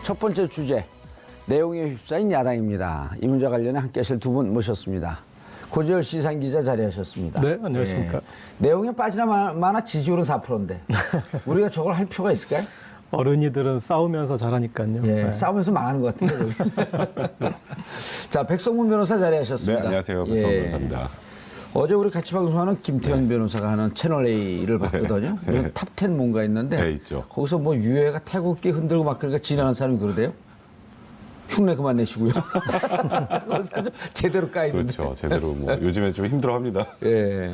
첫 번째 주제, 내용에 휩싸인 야당입니다. 이 문제와 관련해 함께 하실 두 분 모셨습니다. 고재열 시상기자 자리하셨습니다. 네, 안녕하십니까. 내용에 빠지나 마나 지지율은 4%인데 우리가 저걸 할 필요가 있을까요? 어른이들은 싸우면서 자라니까요. 예, 네. 싸우면서 망하는 것 같은데. 자, 백성문 변호사 자리하셨습니다. 네, 안녕하세요. 백성문 변호사입니다. 어제 우리 같이 방송하는 김태현 변호사가 하는 채널 A를 봤거든요. 네. 탑10 뭔가 있는데 네, 있죠. 거기서 뭐 유해가 태국기 흔들고 막 그러니까 진행한 사람이 그러대요. 흉내 그만 내시고요. 제대로 까이는데. 그렇죠. 제대로 뭐 요즘에 좀 힘들어합니다. 예,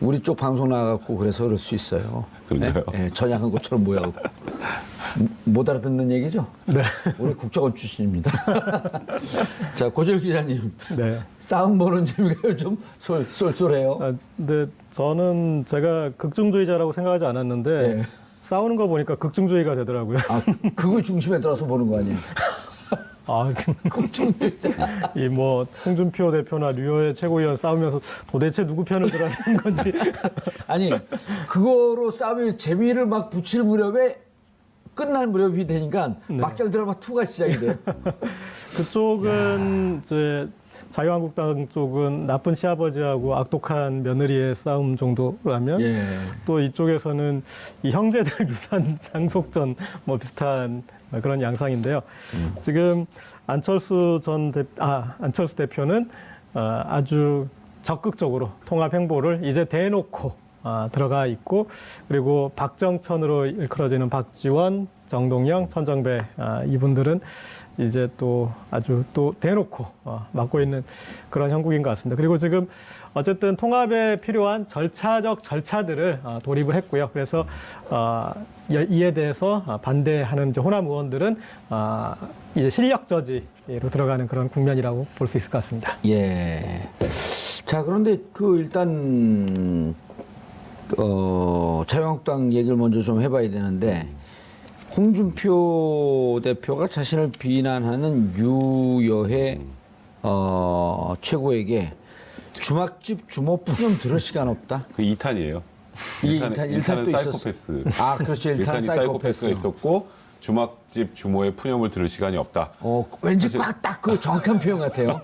우리 쪽 방송 나가고 그래서 그럴 수 있어요. 그런가요? 예, 전향한 것처럼 모여갖고 못 알아듣는 얘기죠? 네. 우리 국정원 출신입니다. 자, 고재열 기자님. 네. 싸움 보는 재미가 좀 쏠쏠해요. 아, 근데 저는 제가 극중주의자라고 생각하지 않았는데 네. 싸우는 거 보니까 극중주의가 되더라고요. 아, 그걸 중심에 들어서 보는 거 아니에요? 아, 국정주의자. 이 뭐 홍준표 대표나 류호의 최고위원 싸우면서 도대체 누구 편을 들어야 하는 건지. 아니, 그거로 싸움의 재미를 막 붙일 무렵에 끝날 무렵이 되니까 네. 막장 드라마 2가 시작이 돼요. 그쪽은 이제 자유한국당 쪽은 나쁜 시아버지하고 악독한 며느리의 싸움 정도라면 예. 또 이쪽에서는 이 형제들 유산 상속전 뭐 비슷한 그런 양상인데요. 지금 안철수 대표는 아주 적극적으로 통합 행보를 이제 대놓고 들어가 있고, 그리고 박정천으로 일컬어지는 박지원, 정동영, 천정배 이분들은 이제 또 아주 또 대놓고 맡고 있는 그런 형국인 것 같습니다. 그리고 지금 어쨌든 통합에 필요한 절차적 절차들을 돌입을 했고요. 그래서 이에 대해서 반대하는 이제 호남 의원들은 이제 실력 저지로 들어가는 그런 국면이라고 볼 수 있을 것 같습니다. 예. 자, 그런데 일단 자유한국당 얘기를 먼저 좀 해봐야 되는데, 홍준표 대표가 자신을 비난하는 유여해 최고에게 주막집 주모 푸념 들을 시간 없다. 그 2탄이에요. 이게 1탄은 일탄도 사이코패스. 아, 그렇죠. 1탄 1탄이 사이코패스. 사이코패스가 있었고 주막집 주모의 푸념을 들을 시간이 없다. 왠지 딱 그 정확한 표현 같아요.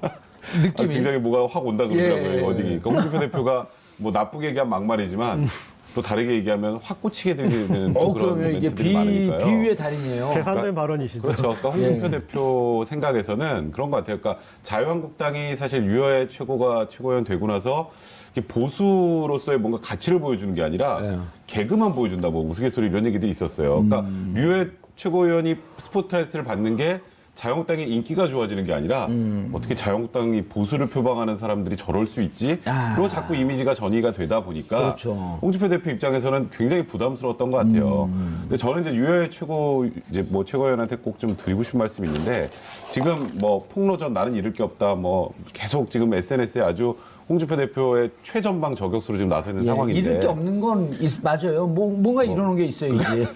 느낌이. 굉장히 뭐가 확 온다 그러더라고요. 예. 어디. 그러니까 홍준표 대표가 뭐 나쁘게 얘기한 막말이지만 또 다르게 얘기하면 확 꽂히게 되는 또 그런 그러면 이게 멘트들이 많으니까요. 비유의 달인이에요. 계산된 발언이시죠. 그렇죠. 그러니까 홍준표 예. 대표 생각에서는 그런 것 같아요. 그러니까 자유한국당이 사실 유여의 최고위원 되고 나서 이게 보수로서의 뭔가 가치를 보여주는 게 아니라 예. 개그만 보여준다, 뭐 우스갯소리 이런 얘기들이 있었어요. 그러니까 유여의 최고위원이 스포트라이트를 받는 게 자유한국당의 인기가 좋아지는 게 아니라 어떻게 자유한국당이 보수를 표방하는 사람들이 저럴 수 있지? 그리고 자꾸 이미지가 전이가 되다 보니까 그렇죠. 홍준표 대표 입장에서는 굉장히 부담스러웠던 것 같아요. 근데 저는 이제 유여의 최고위원한테 꼭 좀 드리고 싶은 말씀이 있는데, 지금 뭐 폭로전 나는 잃을 게 없다, 뭐 계속 지금 SNS에 아주 홍준표 대표의 최전방 저격수로 지금 나서 있는 상황인데, 잃을 게 없는 건 맞아요. 뭔가 이러는 게 있어야지.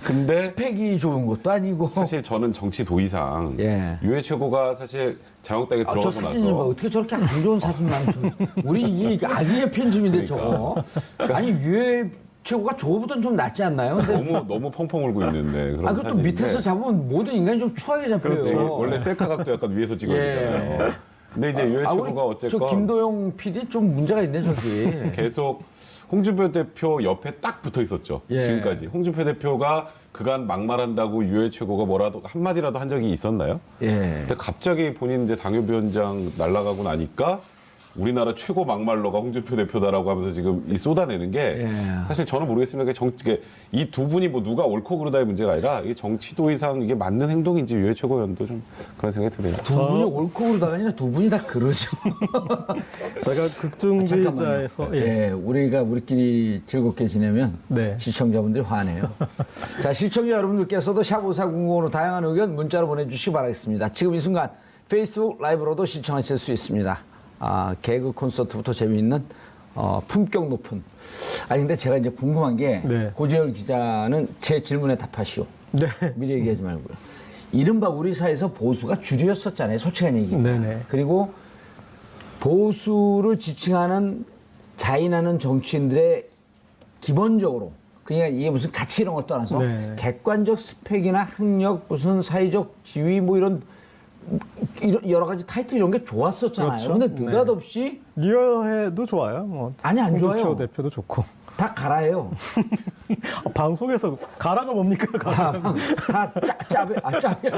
근데 스펙이 좋은 것도 아니고. 사실 저는 정치 도의상 예. 유해 최고가 사실 자유한국당에 저 들어가고 사진을 봐. 나서 어떻게 저렇게 안 좋은 사진만 우리 이게 악의의 편집인데 저거. 아니 유해 최고가 저거보다는 좀 낫지 않나요? 근데 너무 펑펑 울고 있는데 그런 그것도 사진인데. 밑에서 잡으면 모든 인간이 좀 추하게 잡혀요. 그렇죠. 원래 셀카 각도 약간 위에서 찍어야 되잖아요. 근데 이제 유해 우리 최고가 어쨌건 저 김도영 PD 좀 문제가 있네 저기. 계속 홍준표 대표 옆에 딱 붙어 있었죠. 예. 지금까지 홍준표 대표가 그간 막말한다고 유해 최고가 뭐라도 한마디라도 한 적이 있었나요? 예. 근데 갑자기 본인 이제 당협위원장 날아가고 나니까 우리나라 최고 막말러가 홍준표 대표다라고 하면서 지금 이 쏟아내는 게 예. 사실 저는 모르겠습니다. 이 두 분이 뭐 누가 옳고 그르다의 문제가 아니라 이게 정치도의상 이게 맞는 행동인지 유해 최고위원도 좀 그런 생각이 드네요. 두 분이 옳고 그러다가 아니라 두 분이 다 그러죠. 제가 극중주의자에서 예, 우리끼리 즐겁게 지내면 네. 시청자분들이 화내요. 자, 시청자 여러분들께서도 샵5490으로 다양한 의견 문자로 보내주시기 바라겠습니다. 지금 이 순간 페이스북 라이브로도 시청하실 수 있습니다. 개그 콘서트부터 재미있는 품격 높은. 아니 근데 제가 이제 궁금한 게 네. 고재열 기자는 제 질문에 답하시오. 네. 미리 얘기하지 말고요. 이른바 우리 사회에서 보수가 주류였었잖아요. 솔직한 얘기. 네네. 그리고 보수를 지칭하는 자인하는 정치인들의 기본적으로 그러니까 이게 무슨 가치 이런 걸 떠나서 네. 객관적 스펙이나 학력, 무슨 사회적 지위 뭐 이런 여러 가지 타이틀 이런 게 좋았었잖아요. 그렇죠. 근데 느닷없이 리어해도 좋아요. 뭐 아니, 안 홍준표 좋아요. 대표도 좋고. 다 가라예요. 방송에서 가라가 뭡니까? 가라. 짭이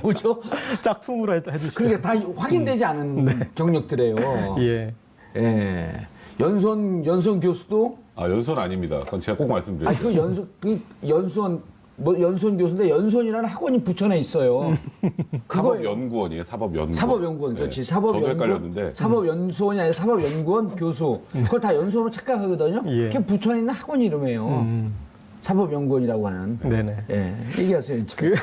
뭐죠? 짝퉁으로 해주시죠. 그러니까 다 확인되지 않은 경력들이에요. 예. 예. 연수원 교수도 아, 연수원 아닙니다. 그건 제가 꼭 말씀드려요. 아니 연수원 뭐 연수원 교수인데 연수원이라는 학원이 부천에 있어요. 사법연구원이에요. 사법연구원. 사법연구원 그렇지. 네. 저도 헷갈렸는데. 사법연수원이 아니라 사법연구원 교수. 그걸 다 연수원으로 착각하거든요. 예. 그게 부천에 있는 학원 이름이에요. 사법연구원이라고 하는. 네네. 예. 얘기하세요. 지금.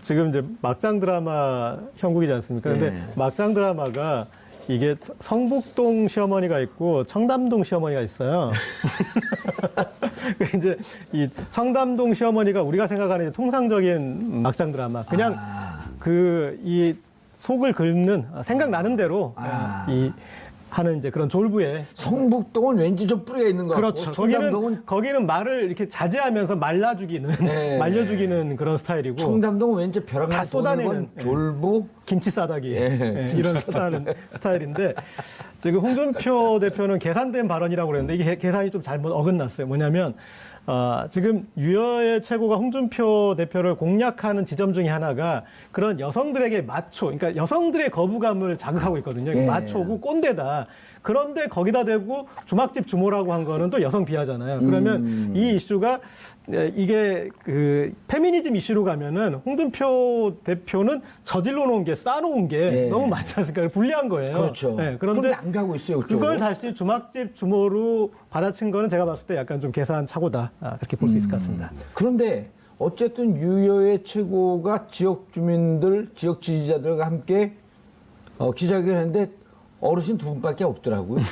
지금 이제 막장 드라마 형국이지 않습니까? 근데 네. 막장 드라마가 이게 성북동 시어머니가 있고 청담동 시어머니가 있어요. 이제 이 청담동 시어머니가 우리가 생각하는 이제 통상적인 막장 드라마, 그냥 이 속을 긁는 생각나는 대로 이 하는 이제 그런 졸부에. 성북동은 왠지 좀 뿌리가 있는 것 그렇죠. 같고 청담동은 거기는 말을 이렇게 자제하면서 말려 죽이는 그런 스타일이고. 청담동은 왠지 벼랑 다 쏟아내는, 졸부 김치 싸다기 예. 이런 스타일인데 지금 홍준표 대표는 계산된 발언이라고 그랬는데 이게 계산이 좀 잘못 어긋났어요. 뭐냐면 지금 유여의 최고가 홍준표 대표를 공략하는 지점 중에 하나가 그런 여성들에게 마초, 그러니까 여성들의 거부감을 자극하고 있거든요. 예. 마초고 꼰대다. 그런데 거기다 대고 주막집 주모라고 한 거는 또 여성 비하잖아요. 그러면 이 이슈가 이게 그 페미니즘 이슈로 가면은 홍준표 대표는 저질러 놓은 게 쌓아놓은 게 예. 너무 많지 않습니까? 불리한 거예요. 그렇죠. 네, 그런데 그런데 안 가고 있어요. 그걸 다시 주막집 주모로 받아친 거는 제가 봤을 때 약간 좀 계산착오다. 그렇게 볼 수 있을 것 같습니다. 그런데 어쨌든 유여의 최고가 지역 주민들, 지역 지지자들과 함께 기자회견했는데 어르신 두 분밖에 없더라고요.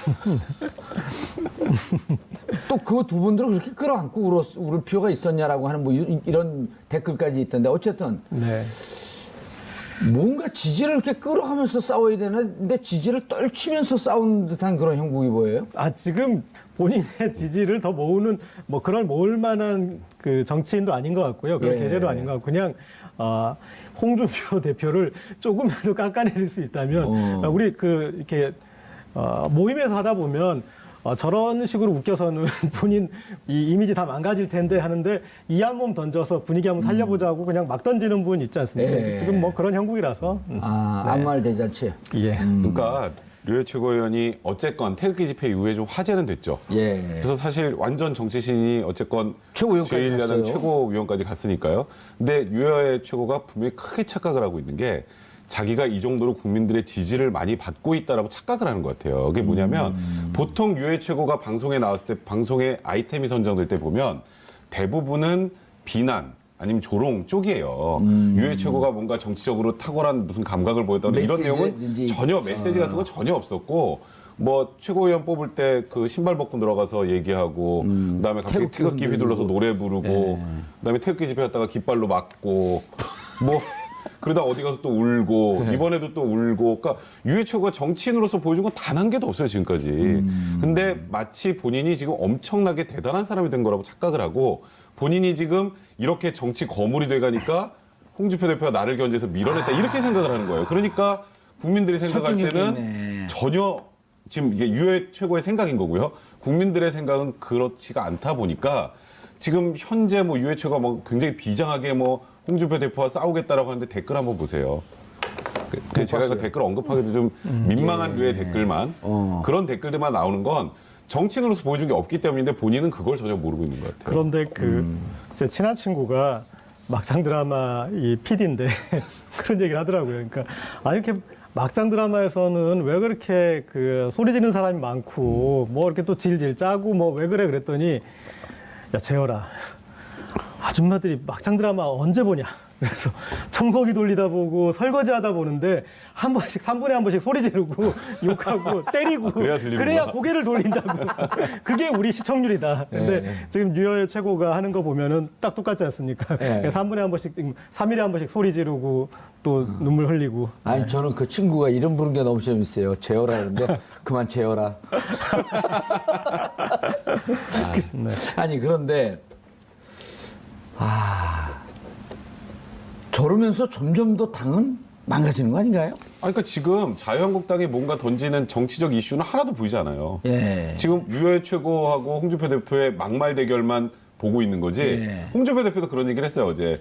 또 그 두 분들을 그렇게 끌어안고 울을 필요가 있었냐라고 하는 뭐 이런 댓글까지 있던데 어쨌든 네. 뭔가 지지를 이렇게 끌어가면서 싸워야 되는데 지지를 떨치면서 싸우는 듯한 그런 형국이 보여요. 지금 본인의 지지를 더 모으는 뭐 그런 모을 만한 그 정치인도 아닌 것 같고요. 그런 예. 계제도 아닌 것 같고 그냥 홍준표 대표를 조금이라도 깎아내릴 수 있다면 우리 이렇게 모임에서 하다 보면 저런 식으로 웃겨서는 본인 이 이미지 다 망가질 텐데 하는데 이 한 몸 던져서 분위기 한번 살려보자고 그냥 막 던지는 분 있지 않습니까? 예. 지금 뭐 그런 형국이라서. 아무 말 대잔치. 예. 그러니까 류해 최고위원이 어쨌건 태극기 집회 이후에 좀 화제는 됐죠. 예. 그래서 사실 완전 정치신이 어쨌건 최고위원까지 제1야당 갔어요. 최고위원까지 갔으니까요. 근데 유해 최고가 분명히 크게 착각을 하고 있는 게 자기가 이 정도로 국민들의 지지를 많이 받고 있다라고 착각을 하는 것 같아요. 그게 뭐냐면 보통 유해 최고가 방송에 나왔을 때 방송에 아이템이 선정될 때 보면 대부분은 비난 아니면 조롱 쪽이에요. 유해 최고가 뭔가 정치적으로 탁월한 무슨 감각을 보였다는 이런 내용은 메시지인지. 전혀 메시지 같은 건 전혀 없었고 뭐 최고위원 뽑을 때 그 신발 벗고 들어가서 얘기하고 그다음에 갑자기 태극기 휘둘러서 노래 부르고 그다음에 태극기 집회였다가 깃발로 맞고 뭐 그러다 어디 가서 또 울고 이번에도 또 울고 그러니까 유해 최고가 정치인으로서 보여준 건 단 한 개도 없어요 지금까지. 근데 마치 본인이 지금 엄청나게 대단한 사람이 된 거라고 착각을 하고 본인이 지금 이렇게 정치 거물이 돼가니까 홍준표 대표가 나를 견제해서 밀어냈다 이렇게 생각을 하는 거예요. 그러니까 국민들이 생각할 설득력이 때는 있네. 전혀 지금 이게 유해 최고의 생각인 거고요. 국민들의 생각은 그렇지가 않다 보니까 지금 현재 뭐 유해 최고가 뭐 굉장히 비장하게 뭐 홍준표 대표와 싸우겠다라고 하는데 댓글 한번 보세요. 제가 그 댓글 언급하기도 좀 민망한 류의 댓글만 그런 댓글들만 나오는 건 정치인으로서 보여준 게 없기 때문인데 본인은 그걸 전혀 모르고 있는 것 같아요. 그런데 제 친한 친구가 막장 드라마 이 PD인데 그런 얘기를 하더라고요. 그러니까 이렇게 막장 드라마에서는 왜 그렇게 그 소리 지르는 사람이 많고 뭐 이렇게 또 질질 짜고 뭐 왜 그래 그랬더니 야 재열아 아줌마들이 막장 드라마 언제 보냐? 그래서 청소기 돌리다 보고 설거지하다 보는데 한 번씩 3분에 한 번씩 소리 지르고 욕하고 때리고 그래야 고개를 돌린다고. 그게 우리 시청률이다. 근데 지금 유여의 최고가 하는 거 보면은 딱 똑같지 않습니까? 3분에 한 번씩 지금 3일에 한 번씩 소리 지르고 또 눈물 흘리고. 아니 저는 그 친구가 이름 부른 게 너무 재밌어요. 재열아 그런데 그만 재열아. 네. 아니 그런데 저러면서 점점 더 당은 망가지는 거 아닌가요? 그러니까 지금 자유한국당이 뭔가 던지는 정치적 이슈는 하나도 보이지 않아요. 예. 지금 유해 최고하고 홍준표 대표의 막말 대결만 보고 있는 거지. 예. 홍준표 대표도 그런 얘기를 했어요, 어제.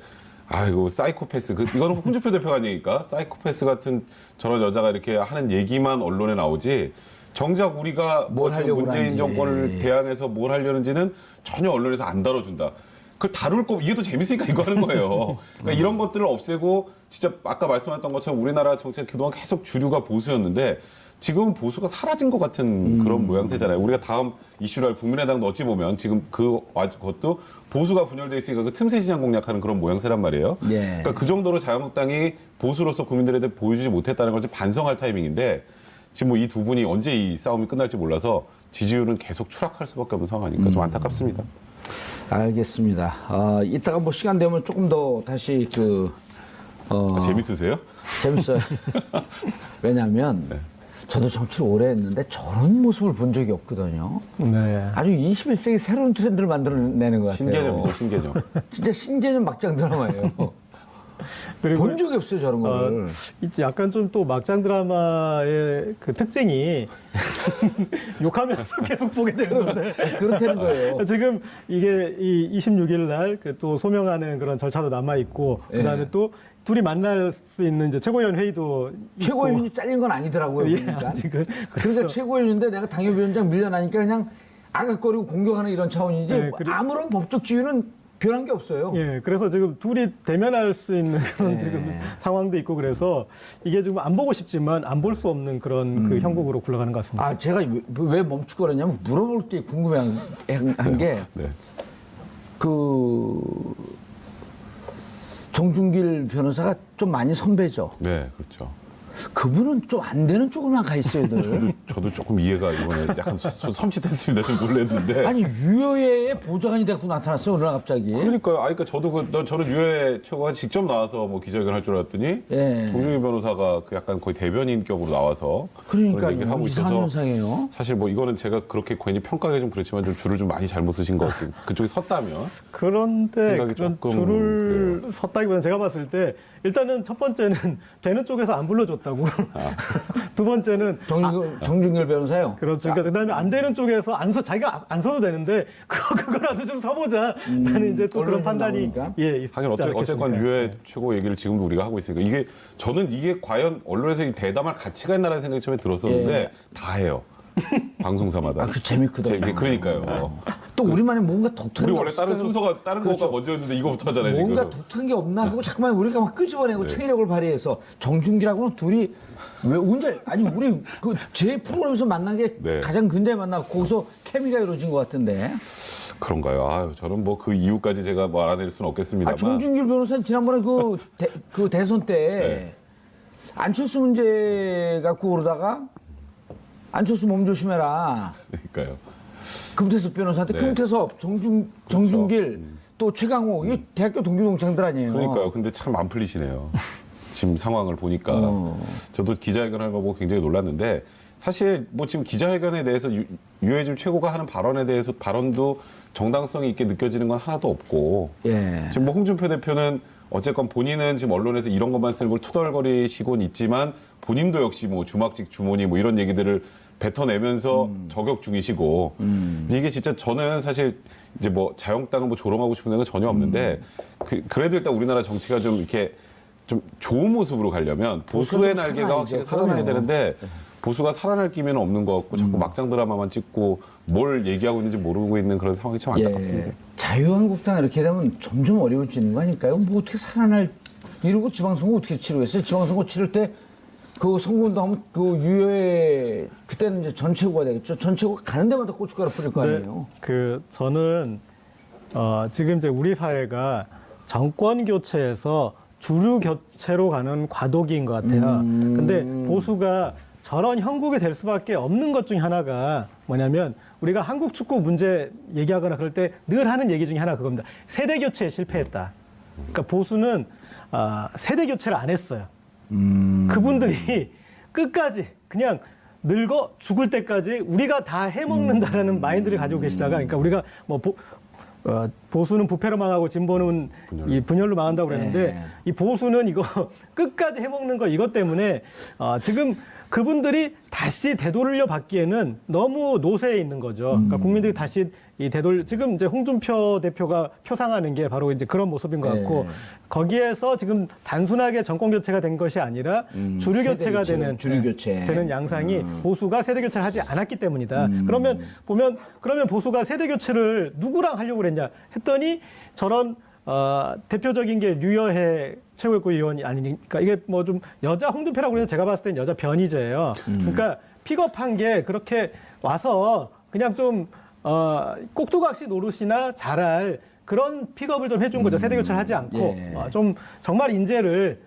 아이고, 사이코패스. 이거는 홍준표 대표가 아니니까. 사이코패스 같은 저런 여자가 이렇게 하는 얘기만 언론에 나오지. 정작 우리가 뭘 지금 하려고 문재인 하는지. 정권을 대항해서 뭘 하려는지는 전혀 언론에서 안 다뤄준다. 그걸 다룰 거, 이게 더 재밌으니까 이거 하는 거예요. 그러니까 이런 것들을 없애고, 진짜 아까 말씀하셨던 것처럼 우리나라 정치가 그동안 계속 주류가 보수였는데, 지금은 보수가 사라진 것 같은 그런 모양새잖아요. 우리가 다음 이슈를 할 국민의당도 어찌 보면 지금 그것도 보수가 분열돼 있으니까 그 틈새 시장 공략하는 그런 모양새란 말이에요. 예. 그러니까 그 정도로 자유한국당이 보수로서 국민들에게 보여주지 못했다는 걸 반성할 타이밍인데, 지금 뭐 이 두 분이 언제 이 싸움이 끝날지 몰라서 지지율은 계속 추락할 수밖에 없는 상황이니까 좀 안타깝습니다. 알겠습니다. 이따가 뭐 시간 되면 조금 더 다시 재밌으세요? 재밌어요. 왜냐하면 저도 정치를 오래 했는데 저런 모습을 본 적이 없거든요. 네. 아주 21세기 새로운 트렌드를 만들어내는 것 같아요. 신개념이죠, 신개념. 진짜 신개념 막장 드라마예요. 그리고 본 적이 없어요, 저런 거를. 약간 좀 또 막장 드라마의 그 특징이 욕하면서 계속 보게 되는 건데. 그렇다는 거예요. 지금 이게 이 26일 날 그 또 소명하는 그런 절차도 남아 있고 그다음에 예. 또 둘이 만날 수 있는 이제 최고위원 회의도 최고위원이 잘린 건 아니더라고요. 예, 그러니까. 아직은. 그러니까 최고위원인데 내가 당협위원장 밀려나니까 그냥 아각거리고 공격하는 이런 차원이지 예, 아무런 법적 지위는 변한 게 없어요. 예, 그래서 지금 둘이 대면할 수 있는 그런 예. 지금 상황도 있고 그래서 이게 지금 안 보고 싶지만 안 볼 수 없는 그런 그 형국으로 굴러가는 것 같습니다. 아, 제가 왜 멈추고 그러냐면 물어볼 게 궁금한 게 네. 정준길 변호사가 좀 많이 선배죠. 네, 그렇죠. 그분은 좀 안 되는 쪽으로만 가 있어요, 늘. 저도 조금 이해가 이번에 약간 섬찟했습니다. 좀 놀랐는데. 아니 유효의 보좌관이 되고 나타났어요, 오늘 갑자기. 그러니까요. 그러니까 저도 저는 유해 최고가 직접 나와서 뭐 기자회견 할 줄 알았더니 예. 정준희 변호사가 그 약간 거의 대변인격으로 나와서 그러니까 그런 얘기를 하고 이상한 있어서 현상이에요. 사실 뭐 이거는 제가 그렇게 괜히 평가하기 좀 그렇지만 좀 줄을 좀 많이 잘못 쓰신 것 같긴. 그쪽에 섰다면 그런데 생각이 그런 조금 줄을 그래요. 섰다기보다는 제가 봤을 때 일단은 첫 번째는 되는 쪽에서 안 불러줬다고 두 번째는 정준길 변호사요. 그렇죠. 그다음에 안 되는 쪽에서 자기가 안 서도 되는데 그거라도 좀 서보자. 라는 이제 또 그런 언론이 판단이 나오니까. 있지 하긴 어쨌건 않겠습니까? 유해 최고 얘기를 지금도 우리가 하고 있으니까 저는 이게 과연 언론에서 이 대담할 가치가 있나라는 생각이 처음에 들었었는데 예. 다 해요. 방송사마다. 그 재밌거든요. 그러니까요. 또 우리만의 뭔가 독특한 우리 게 원래 다른 없을까요? 순서가 다른 그렇죠. 거가 먼저였는데 이거부터 하잖아요. 뭔가 지금. 독특한 게 없나 하고 자꾸만 우리가 막 끄집어내고 네. 창의력을 발휘해서 정준기라고는 둘이 왜 언제 아니 우리 그 제 프로그램에서 만난 게 네. 가장 근대에 만나고 거기서 케미가 이루어진 것 같은데. 그런가요? 아유, 저는 뭐 그 이유까지 제가 뭐 알아낼 수는 없겠습니다만. 정준길 변호사는 지난번에 그 대선 때 네. 안철수 문제 갖고 그러다가 안철수 몸 조심해라. 그러니까요. 금태섭 변호사한테 네. 금태섭, 정준길 또 최강호 이게 대학교 동기 동창들 아니에요. 그러니까요. 근데 참 안 풀리시네요. 지금 상황을 보니까 저도 기자회견을 보고 굉장히 놀랐는데 사실 뭐 지금 기자회견에 대해서 유해진 최고가 하는 발언에 대해서 발언도 정당성이 있게 느껴지는 건 하나도 없고 예. 지금 뭐 홍준표 대표는 어쨌건 본인은 지금 언론에서 이런 것만 쓰는 걸 투덜거리시곤 있지만 본인도 역시 뭐 주막직 주모니 뭐 이런 얘기들을 뱉어내면서 저격 중이시고 이게 진짜 저는 사실 이제 뭐 자유한국당을 뭐 조롱하고 싶은 생각은 전혀 없는데 그래도 일단 우리나라 정치가 좀 이렇게 좀 좋은 모습으로 가려면 보수의 보수는 날개가 살아나야죠. 확실히 살아나야 그럼요. 되는데 보수가 살아날 기미는 없는 것 같고 자꾸 막장 드라마만 찍고 뭘 얘기하고 있는지 모르고 있는 그런 상황이 참 안타깝습니다. 예. 자유한국당 이렇게 되면 점점 어려워지는 거 아닐까요? 뭐 어떻게 살아날 이러고 지방선거 어떻게 치르겠어요? 지방선거 치를 때 그 선거운동하면 그 유효의 그때는 이제 전 최고가 되겠죠. 전 최고가 가는 데마다 고춧가루 뿌릴 거 아니에요. 저는 지금 이제 우리 사회가 정권 교체에서 주류 교체로 가는 과도기인 것 같아요. 근데 보수가 저런 형국이 될 수밖에 없는 것 중에 하나가 뭐냐면 우리가 한국 축구 문제 얘기하거나 그럴 때 늘 하는 얘기 중에 하나 그겁니다. 세대 교체에 실패했다. 그러니까 보수는 세대 교체를 안 했어요. 그분들이 끝까지 그냥 늙어 죽을 때까지 우리가 다 해먹는다라는 마인드를 가지고 계시다가, 그러니까 우리가 뭐 보수는 부패로 망하고 진보는 이 분열로 망한다고 그랬는데 네. 이 보수는 이거 끝까지 해먹는 거 이것 때문에 지금 그분들이 다시 되돌려 받기에는 너무 노세에 있는 거죠. 그러니까 국민들이 다시 지금 이제 홍준표 대표가 표상하는 게 바로 이제 그런 모습인 것 같고, 네. 거기에서 지금 단순하게 정권 교체가 된 것이 아니라 주류 교체가 되는 주류 교체 되는 양상이 보수가 세대 교체를 하지 않았기 때문이다. 그러면 보수가 세대 교체를 누구랑 하려고 그랬냐 했더니 저런 대표적인 게 류여해 최고위원이 아니니까, 이게 뭐 좀 여자 홍준표라고 그래서 제가 봤을 땐 여자 변희재예요. 그러니까 픽업한 게 그렇게 와서 그냥 좀 꼭두각시 노릇이나 잘할 그런 픽업을 좀 해준 거죠. 세대 교체를 하지 않고 예. 좀 정말 인재를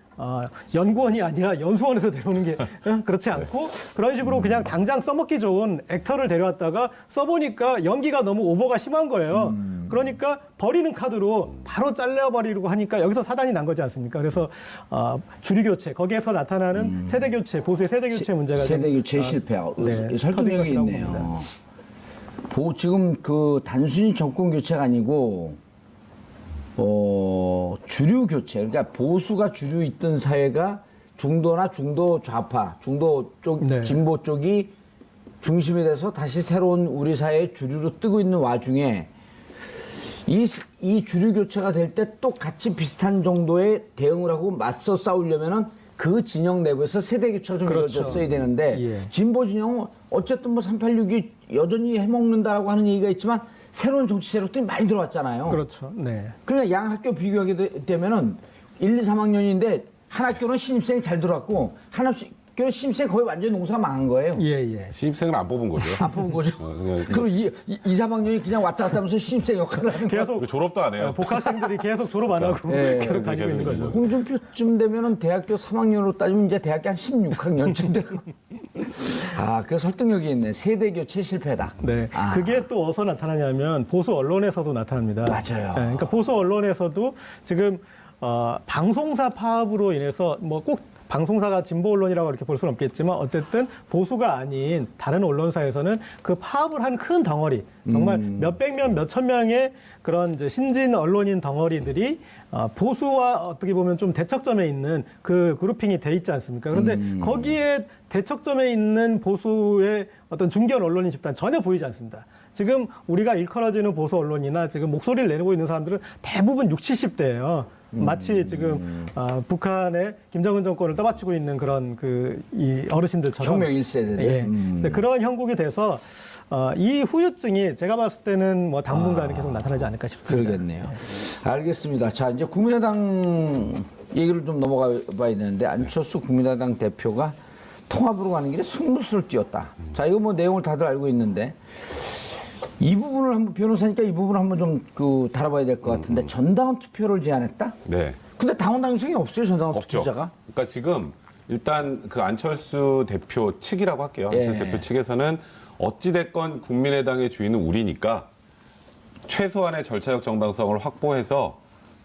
연구원이 아니라 연수원에서 데려오는 게 그렇지 않고 그런 식으로 그냥 당장 써먹기 좋은 액터를 데려왔다가 써보니까 연기가 너무 오버가 심한 거예요. 그러니까 버리는 카드로 바로 잘려버리려고 하니까 여기서 사단이 난 거지 않습니까? 그래서 주류 교체, 거기에서 나타나는 세대 교체, 보수의 세대 교체 문제가 세대 교체 실패하고 네, 터진 설득력이 것이라고 있네요. 봅니다. 지금 그 단순히 정권 교체가 아니고 주류 교체, 그러니까 보수가 주류 있던 사회가 중도나 중도 좌파, 중도 쪽, 네. 진보 쪽이 중심이 돼서 다시 새로운 우리 사회의 주류로 뜨고 있는 와중에 이 주류 교체가 될 때 또 같이 비슷한 정도의 대응을 하고 맞서 싸우려면은 그 진영 내부에서 세대 교체가 좀 그렇죠. 이루어졌어야 되는데 예. 진보 진영은 어쨌든 뭐 386이 여전히 해먹는다라고 하는 얘기가 있지만 새로운 정치 세력들이 많이 들어왔잖아요. 그렇죠. 네. 그러니까 양 학교 비교하게 되면은 1, 2, 3학년인데 한 학교는 신입생 잘 들어왔고 한 학교는 신입생 거의 완전히 농사가 망한 거예요. 예. 신입생을 안 뽑은 거죠. 안 뽑은 거죠. 그냥 그리고 2, 3학년이 그냥 왔다 갔다 하면서 신입생 역할을 하는 거예요. 계속 졸업도 안 해요. 복학생들이 계속 졸업 안 하고 예. 계속 다니고 있는 거죠. 홍준표쯤 되면은 대학교 3학년으로 따지면 이제 대학교 한 16학년쯤 되고. 그 설득력이 있네. 세대 교체 실패다. 네, 그게 또 어디서 나타나냐면 보수 언론에서도 나타납니다. 맞아요. 네, 그러니까 보수 언론에서도 지금 방송사 파업으로 인해서 뭐 꼭 방송사가 진보 언론이라고 이렇게 볼 수는 없겠지만 어쨌든 보수가 아닌 다른 언론사에서는 그 파업을 한 큰 덩어리, 정말 몇백 명, 몇천 명의 그런 이제 신진 언론인 덩어리들이 보수와 어떻게 보면 좀 대척점에 있는 그 그룹핑이 돼 있지 않습니까? 그런데 거기에 대척점에 있는 보수의 어떤 중견 언론인 집단 전혀 보이지 않습니다. 지금 우리가 일컬어지는 보수 언론이나 지금 목소리를 내고 있는 사람들은 대부분 60, 70대예요. 마치 지금 북한의 김정은 정권을 떠받치고 있는 그런 이 어르신들처럼 혁명 1세대들. 예. 근데 그런 형국이 돼서 이 후유증이 제가 봤을 때는 뭐 당분간은 계속 나타나지 않을까 싶습니다. 그러겠네요. 알겠습니다. 자, 이제 국민의당 얘기를 좀 넘어가 봐야 되는데 안철수 국민의당 대표가 통합으로 가는 길에 승부수를 띄웠다. 자, 이거 뭐 내용을 다들 알고 있는데 이 부분을 한번 변호사니까 이 부분을 한번 좀 다뤄봐야 될 것 같은데 전당원 투표를 제안했다? 네. 근데 당원당 유성이 없어요, 전당원 없죠. 투표자가? 그러니까 지금 일단 그 안철수 대표 측이라고 할게요. 안철수 예. 대표 측에서는 어찌됐건 국민의당의 주인은 우리니까 최소한의 절차적 정당성을 확보해서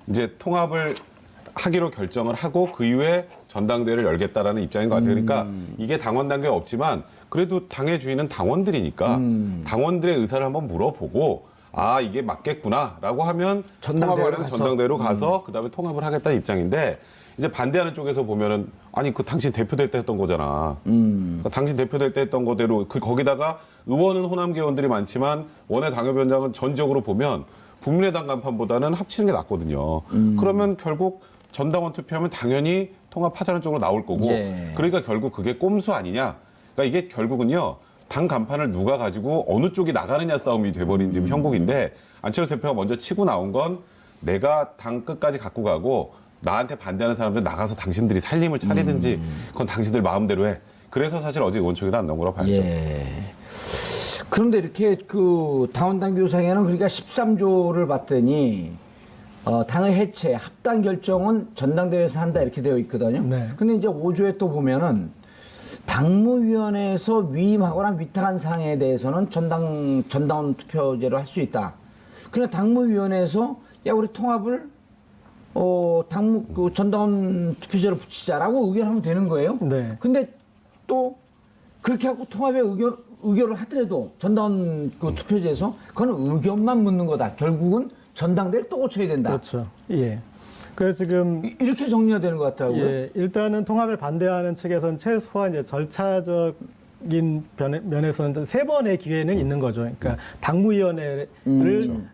이제 통합을 하기로 결정을 하고 그 이후에 전당대회를 열겠다라는 입장인 것 같아요. 그러니까 이게 당원 단계가 없지만 그래도 당의 주인은 당원들이니까 당원들의 의사를 한번 물어보고 이게 맞겠구나라고 하면 통합하려는 전당대회로 가서 그다음에 통합을 하겠다는 입장인데 이제 반대하는 쪽에서 보면은 아니 그 당신 대표될 때 했던 거잖아. 그러니까 당신 대표될 때 했던 거대로 거기다가 의원은 호남 계원들이 많지만 원외 당협위원장은 전적으로 보면 국민의당 간판보다는 합치는 게 낫거든요. 그러면 결국 전당원 투표하면 당연히 통합하자는 쪽으로 나올 거고 예. 그러니까 결국 그게 꼼수 아니냐. 그러니까 이게 결국은요. 당 간판을 누가 가지고 어느 쪽이 나가느냐 싸움이 돼버린 지금 형국인데 안철수 대표가 먼저 치고 나온 건 내가 당 끝까지 갖고 가고 나한테 반대하는 사람들 나가서 당신들이 살림을 차리든지 그건 당신들 마음대로 해. 그래서 사실 어제 의원총회도 안 나온 거라고 봐야죠. 예. 그런데 이렇게 당원당 규상에는 그러니까 13조를 봤더니 당의 해체, 합당 결정은 전당대회에서 한다 이렇게 되어 있거든요. 네. 근데 이제 5조에 또 보면은 당무위원회에서 위임하거나 위탁한 사항에 대해서는 전당원 투표제로 할 수 있다. 그냥 당무위원회에서 우리 통합을 전당원 투표제로 붙이자라고 의견하면 되는 거예요. 네. 근데 또 그렇게 하고 통합의 의결을 하더라도 전당 그 투표제에서 그건 의견만 묻는 거다. 결국은 전당대를 또 고쳐야 된다. 그렇죠. 예. 그래서 지금 이렇게 정리가 되는 것 같더라고요. 예, 일단은 통합을 반대하는 측에서는 최소한 이제 절차적인 면에서는 3번의 기회는 있는 거죠. 그러니까 당무위원회를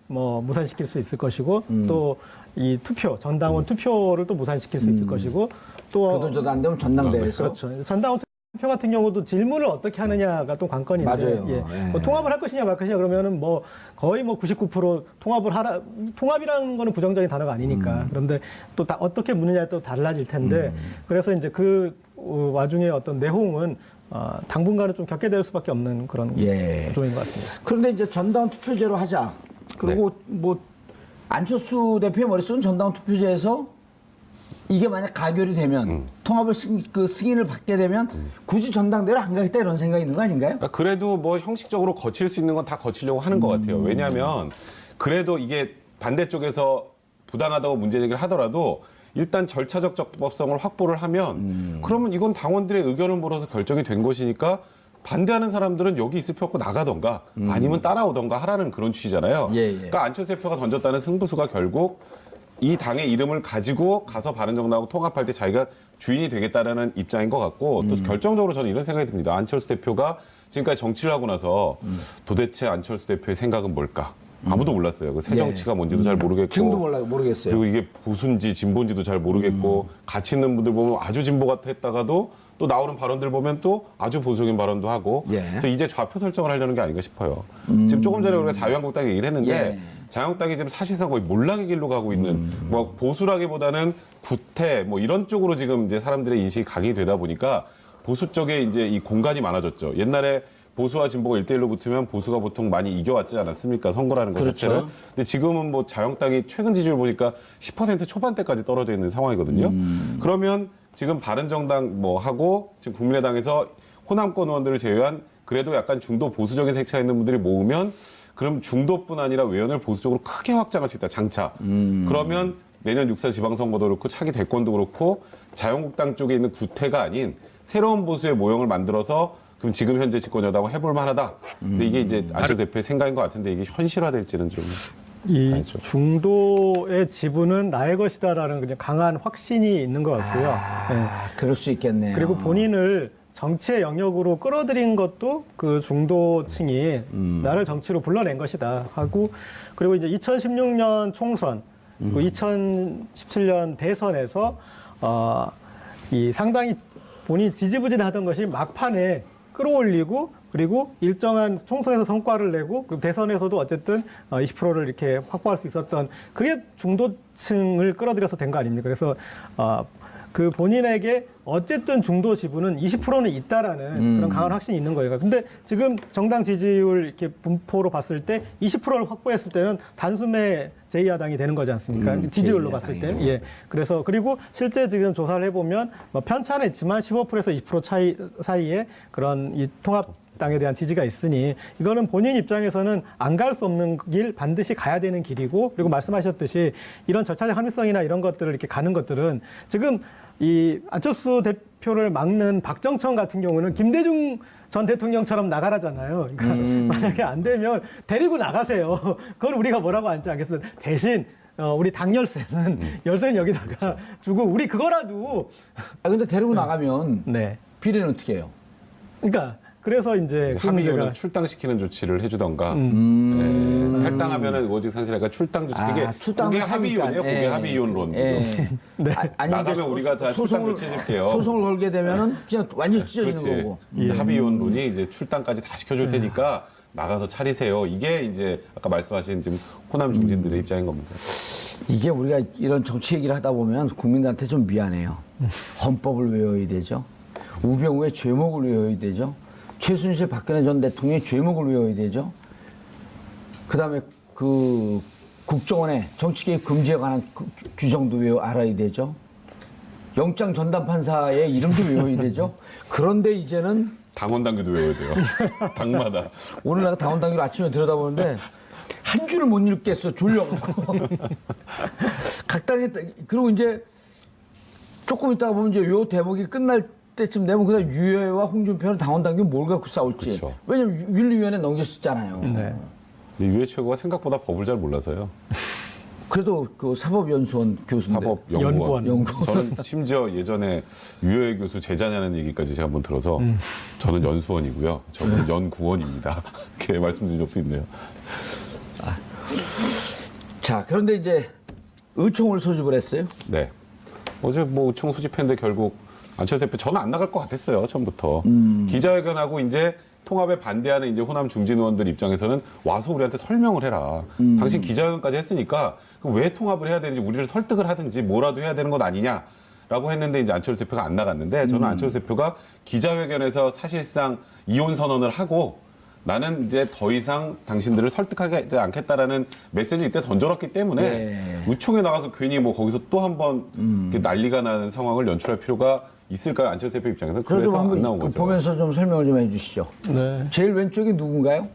뭐 무산시킬 수 있을 것이고 또 이 투표, 전당원 투표를 또 무산시킬 수 있을 것이고 또 그도 저도 안 되면 전당대회에서. 그렇죠. 전당원 투표 같은 경우도 질문을 어떻게 하느냐가 또 관건인데 맞아요. 예. 예. 뭐 통합을 할 것이냐 말 것이냐 그러면은 뭐 거의 뭐 99% 통합을 하라. 통합이라는 거는 부정적인 단어가 아니니까. 그런데 또 다 어떻게 묻느냐에 또 달라질 텐데 그래서 이제 그 와중에 어떤 내용은 당분간은 좀 겪게 될 수밖에 없는 그런 예. 구조인 것 같습니다. 그런데 이제 전당 투표제로 하자. 그리고 뭐 안철수 대표의 머릿속은 전당 투표제에서 이게 만약 가결이 되면 통합을 승인을 받게 되면 굳이 전당대회를 안 가겠다 이런 생각이 있는 거 아닌가요? 그래도 뭐 형식적으로 거칠 수 있는 건 다 거치려고 하는 것 같아요. 왜냐하면 그래도 이게 반대쪽에서 부당하다고 문제 제기를 하더라도 일단 절차적 적법성을 확보를 하면 그러면 이건 당원들의 의견을 물어서 결정이 된 것이니까 반대하는 사람들은 여기 있을 필요 없고 나가던가 아니면 따라오던가 하라는 그런 취지잖아요. 예. 그러니까 안철수 대표가 던졌다는 승부수가 결국 이 당의 이름을 가지고 가서 바른정당하고 통합할 때 자기가 주인이 되겠다라는 입장인 것 같고 또 결정적으로 저는 이런 생각이 듭니다. 안철수 대표가 지금까지 정치를 하고 나서 도대체 안철수 대표의 생각은 뭘까? 아무도 몰랐어요. 그 새 정치가 뭔지도 잘 모르겠고. 지금도 모르겠어요. 그리고 이게 보수인지 진보인지도 잘 모르겠고 같이 있는 분들 보면 아주 진보 같아 했다가도 또 나오는 발언들 보면 또 아주 보수적인 발언도 하고 예. 그래서 이제 좌표 설정을 하려는 게 아닌가 싶어요. 지금 조금 전에 우리가 자유한국당 얘기를 했는데 예. 자유한국당이 지금 사실상 거의 몰락의 길로 가고 있는 뭐 보수라기보다는 구태 뭐 이런 쪽으로 지금 이제 사람들의 인식이 각인이 되다 보니까 보수 쪽에 이제 이 공간이 많아졌죠. 옛날에 보수와 진보가 1대1로 붙으면 보수가 보통 많이 이겨왔지 않았습니까? 선거라는 것 그렇죠. 자체를. 근데 지금은 뭐 자유한국당이 최근 지지율 보니까 10% 초반대까지 떨어져 있는 상황이거든요. 그러면 지금 바른정당 뭐 하고 지금 국민의당에서 호남권 의원들을 제외한 그래도 약간 중도 보수적인 색채가 있는 분들이 모으면 그럼 중도뿐 아니라 외연을 보수적으로 크게 확장할 수 있다. 장차. 그러면 내년 6.4 지방선거도 그렇고 차기 대권도 그렇고 자유한국당 쪽에 있는 구태가 아닌 새로운 보수의 모형을 만들어서 그럼 지금 현재 집권 여당하고 해볼 만하다. 근데 이게 이제 안철수 대표의 생각인 것 같은데 이게 현실화될지는 좀. 이 알죠. 중도의 지분은 나의 것이다라는 그냥 강한 확신이 있는 것 같고요. 네. 그럴 수 있겠네요. 그리고 본인을 정치의 영역으로 끌어들인 것도 그 중도층이 나를 정치로 불러낸 것이다 하고 그리고 이제 2016년 총선, 그 2017년 대선에서 이 상당히 본인이 지지부진하던 것이 막판에 끌어올리고 그리고 일정한 총선에서 성과를 내고 그 대선에서도 어쨌든 20%를 이렇게 확보할 수 있었던 그게 중도층을 끌어들여서 된 거 아닙니까? 그래서 그 본인에게 어쨌든 중도 지분은 20%는 있다라는 그런 강한 확신이 있는 거예요. 근데 지금 정당 지지율 이렇게 분포로 봤을 때 20%를 확보했을 때는 단숨에 제2야당이 되는 거지 않습니까? 지지율로 봤을 때. 예. 그래서 그리고 실제 지금 조사를 해보면 뭐 편차는 있지만 15%에서 20% 차이 사이에 그런 이 통합당에 대한 지지가 있으니 이거는 본인 입장에서는 안 갈 수 없는 길 반드시 가야 되는 길이고 그리고 말씀하셨듯이 이런 절차적 합리성이나 이런 것들을 이렇게 가는 것들은 지금 이 안철수 대표를 막는 박정천 같은 경우는 김대중 전 대통령처럼 나가라잖아요. 그러니까 만약에 안 되면 데리고 나가세요. 그걸 우리가 뭐라고 하지 않겠어요. 대신 우리 당 열쇠는 열쇠는 여기다가 주고 우리 그거라도 근데 데리고 나가면 네. 비례는 어떻게 해요? 그러니까 그래서 이제 그 합의원을 문제가 출당시키는 조치를 해주던가 탈당하면은 오직 산실하니까 출당 조치 그게 출당을 그게 합의원이에요. 그게 합의원론 지금. 네. 나가면 우리가 다 출당 조치해줄게요. 소송을 걸게 되면은 그냥 완전 찢어지는 그렇지. 거고. 이제 합의원론이 이제 출당까지 다 시켜줄 테니까 나가서 차리세요. 이게 이제 아까 말씀하신 지금 호남 중진들의 입장인 겁니다. 이게 우리가 이런 정치 얘기를 하다 보면 국민들한테 좀 미안해요. 헌법을 외워야 되죠. 우병우의 죄목을 외워야 되죠. 최순실 박근혜 전 대통령의 죄목을 외워야 되죠. 그다음에 그 국정원의 정치개입 금지에 관한 규정도 알아야 되죠. 영장 전담 판사의 이름도 외워야 되죠. 그런데 이제는 당원 당규도 외워야 돼요. 당마다. 오늘 내가 당원 당규를 아침에 들여다보는데 한 줄을 못 읽겠어. 졸려갖고. 각 당에 그리고 이제 조금 있다가 보면 이제 요 대목이 끝날 때쯤 되면 그다음 유해와 홍준표는 당원 당규 뭘 갖고 싸울지. 그렇죠. 왜냐면 윤리위원회 넘겼었잖아요. 네. 근데 유해 최고가 생각보다 법을 잘 몰라서요. 그래도 그 사법연수원 교수인데. 사법연구원. 연구원. 저는 심지어 예전에 유해 교수 제자냐는 얘기까지 제가 한번 들어서 저는 연수원이고요. 저는 연구원입니다. 이렇게 말씀드린 적도 있네요. 자, 그런데 이제 의총을 소집을 했어요. 네. 어제 뭐 의총 소집했는데 결국 안철수 대표 저는 안 나갈 것 같았어요. 처음부터. 기자회견하고 이제 통합에 반대하는 이제 호남 중진 의원들 입장에서는 와서 우리한테 설명을 해라. 당신 기자회견까지 했으니까 그럼 왜 통합을 해야 되는지 우리를 설득을 하든지 뭐라도 해야 되는 것 아니냐라고 했는데 이제 안철수 대표가 안 나갔는데 저는 안철수 대표가 기자회견에서 사실상 이혼 선언을 하고 나는 이제 더 이상 당신들을 설득하지 않겠다라는 메시지를 이때 던져놨기 때문에 네. 의총에 나가서 괜히 뭐 거기서 또 한 번 난리가 나는 상황을 연출할 필요가 있을까요? 안철수 대표 입장에서 그래도 그래서 안 한번 나온 그 거죠. 보면서 좀 설명을 좀 해주시죠. 네. 제일 왼쪽이 누군가요?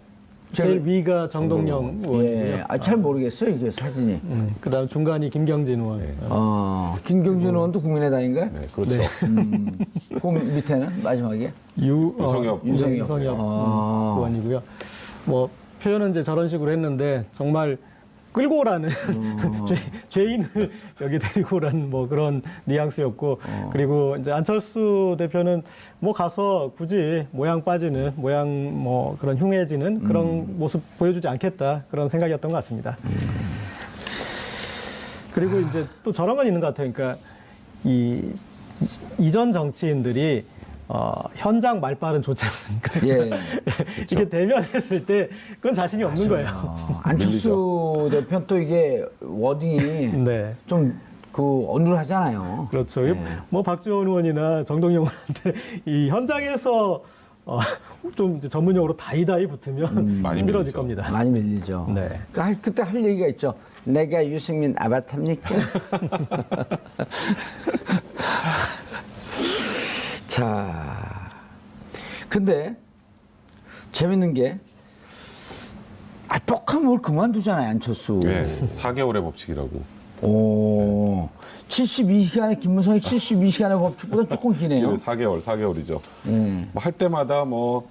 제일 위가 정동영 의원이고요. 예, 잘 모르겠어요 이게 사진이. 그다음 중간이 김경진 의원. 김경준 의원도 국민의당인가요? 네, 그렇죠. 네. 그 밑에는 마지막에 유성엽. 유성엽. 의원이고요. 뭐 표현은 이제 저런 식으로 했는데 정말 끌고 오라는 죄인을 여기 데리고 오라는 뭐 그런 뉘앙스였고 그리고 이제 안철수 대표는 뭐 가서 굳이 모양 빠지는 모양 뭐 그런 흉해지는 그런 모습 보여주지 않겠다 그런 생각이었던 것 같습니다. 그리고 이제 또 저런 건 있는 것 같아요. 그러니까 이전 정치인들이 현장 말발은 좋지 않습니까? 예. 이게 대면했을 때 그건 자신이 없는 거예요. 안철수 대표는 또 이게 워딩이 네. 좀 그 어눌하잖아요. 그렇죠. 네. 뭐 박지원 의원이나 정동영 의원한테 이 현장에서 좀 이제 전문용어로 다이다이 붙으면 많이 힘들어질 밀리죠. 겁니다. 많이 밀리죠. 네. 그때 할 얘기가 있죠. 내가 유승민 아바타입니까? 자, 근데 재밌는 게 뻑하면 뭘 그만두잖아요, 안철수. 네, 4개월의 법칙이라고. 오, 72시간에 김무성이 72시간의 법칙보다 조금 기네요. 4개월이죠. 예. 뭐 할 때마다 뭐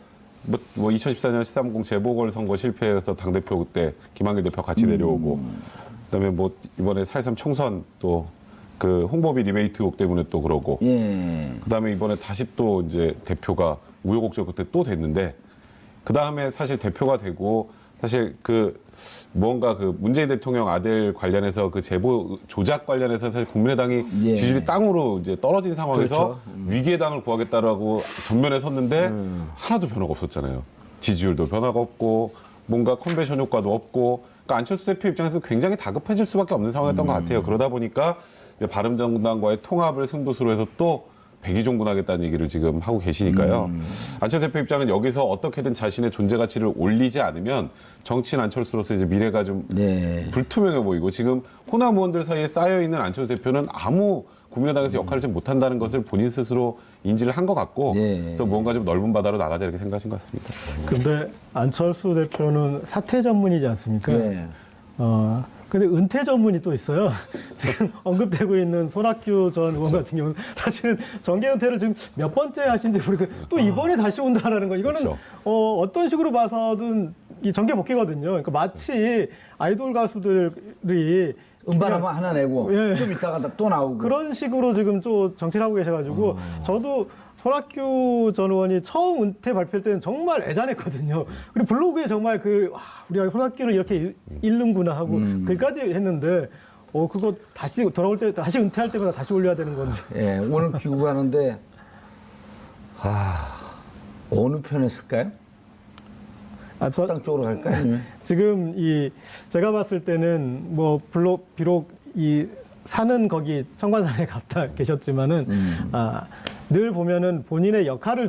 2014년 13공 재보궐선거 실패해서 당대표 그때 김한길 대표 같이 내려오고 그다음에 뭐 이번에 4.13 총선 또 그 홍보비 리베이트 의혹 때문에 또 그러고 예. 그다음에 이번에 다시 또 이제 대표가 우여곡절 끝에 또 됐는데 그다음에 사실 대표가 되고 사실 그 뭔가 그 문재인 대통령 아들 관련해서 그 제보 조작 관련해서 사실 국민의당이 예. 지지율이 땅으로 이제 떨어진 상황에서 그렇죠. 위기의 당을 구하겠다라고 전면에 섰는데 하나도 변화가 없었잖아요. 지지율도 변화가 없고 뭔가 컨벤션 효과도 없고 그러니까 안철수 대표 입장에서 굉장히 다급해질 수밖에 없는 상황이었던 것 같아요. 그러다 보니까 이제 바른정당과의 통합을 승부수로 해서 또 백의종군하겠다는 얘기를 지금 하고 계시니까요. 안철수 대표 입장은 여기서 어떻게든 자신의 존재 가치를 올리지 않으면 정치인 안철수로서 이제 미래가 좀 네. 불투명해 보이고 지금 호남 의원들 사이에 쌓여 있는 안철수 대표는 아무 국민의당에서 역할을 좀 못한다는 것을 본인 스스로 인지를 한 것 같고 네. 그래서 뭔가 좀 넓은 바다로 나가자 이렇게 생각하신 것 같습니다. 근데 안철수 대표는 사퇴 전문이지 않습니까? 네. 근데 은퇴 전문이 또 있어요. 지금 언급되고 있는 손학규 전 의원 같은 경우는 사실은 정계 은퇴를 지금 몇 번째 하신지 모르겠고 또 이번에 다시 온다라는 거 이거는 그렇죠. 어떤 식으로 봐서든 이 정계 복귀거든요. 그러니까 마치 아이돌 가수들이 음반 하나 내고 예. 좀 있다가 또 나오고 그런 식으로 지금 또 정치를 하고 계셔가지고 저도 손학규 전 의원이 처음 은퇴 발표할 때는 정말 애잔했거든요. 그리고 블로그에 정말 우리가 손학규를 이렇게 잃는구나 하고 글까지 했는데 그거 다시 돌아올 때 다시 은퇴할 때마다 다시 올려야 되는 건지. 예, 오늘 귀국하는데 어느 편에 쓸까요? 식당 쪽으로 갈까요? 아니면? 지금 제가 봤을 때는 뭐 비록 이 사는 거기 청관산에 갔다 계셨지만은 늘 보면은 본인의 역할을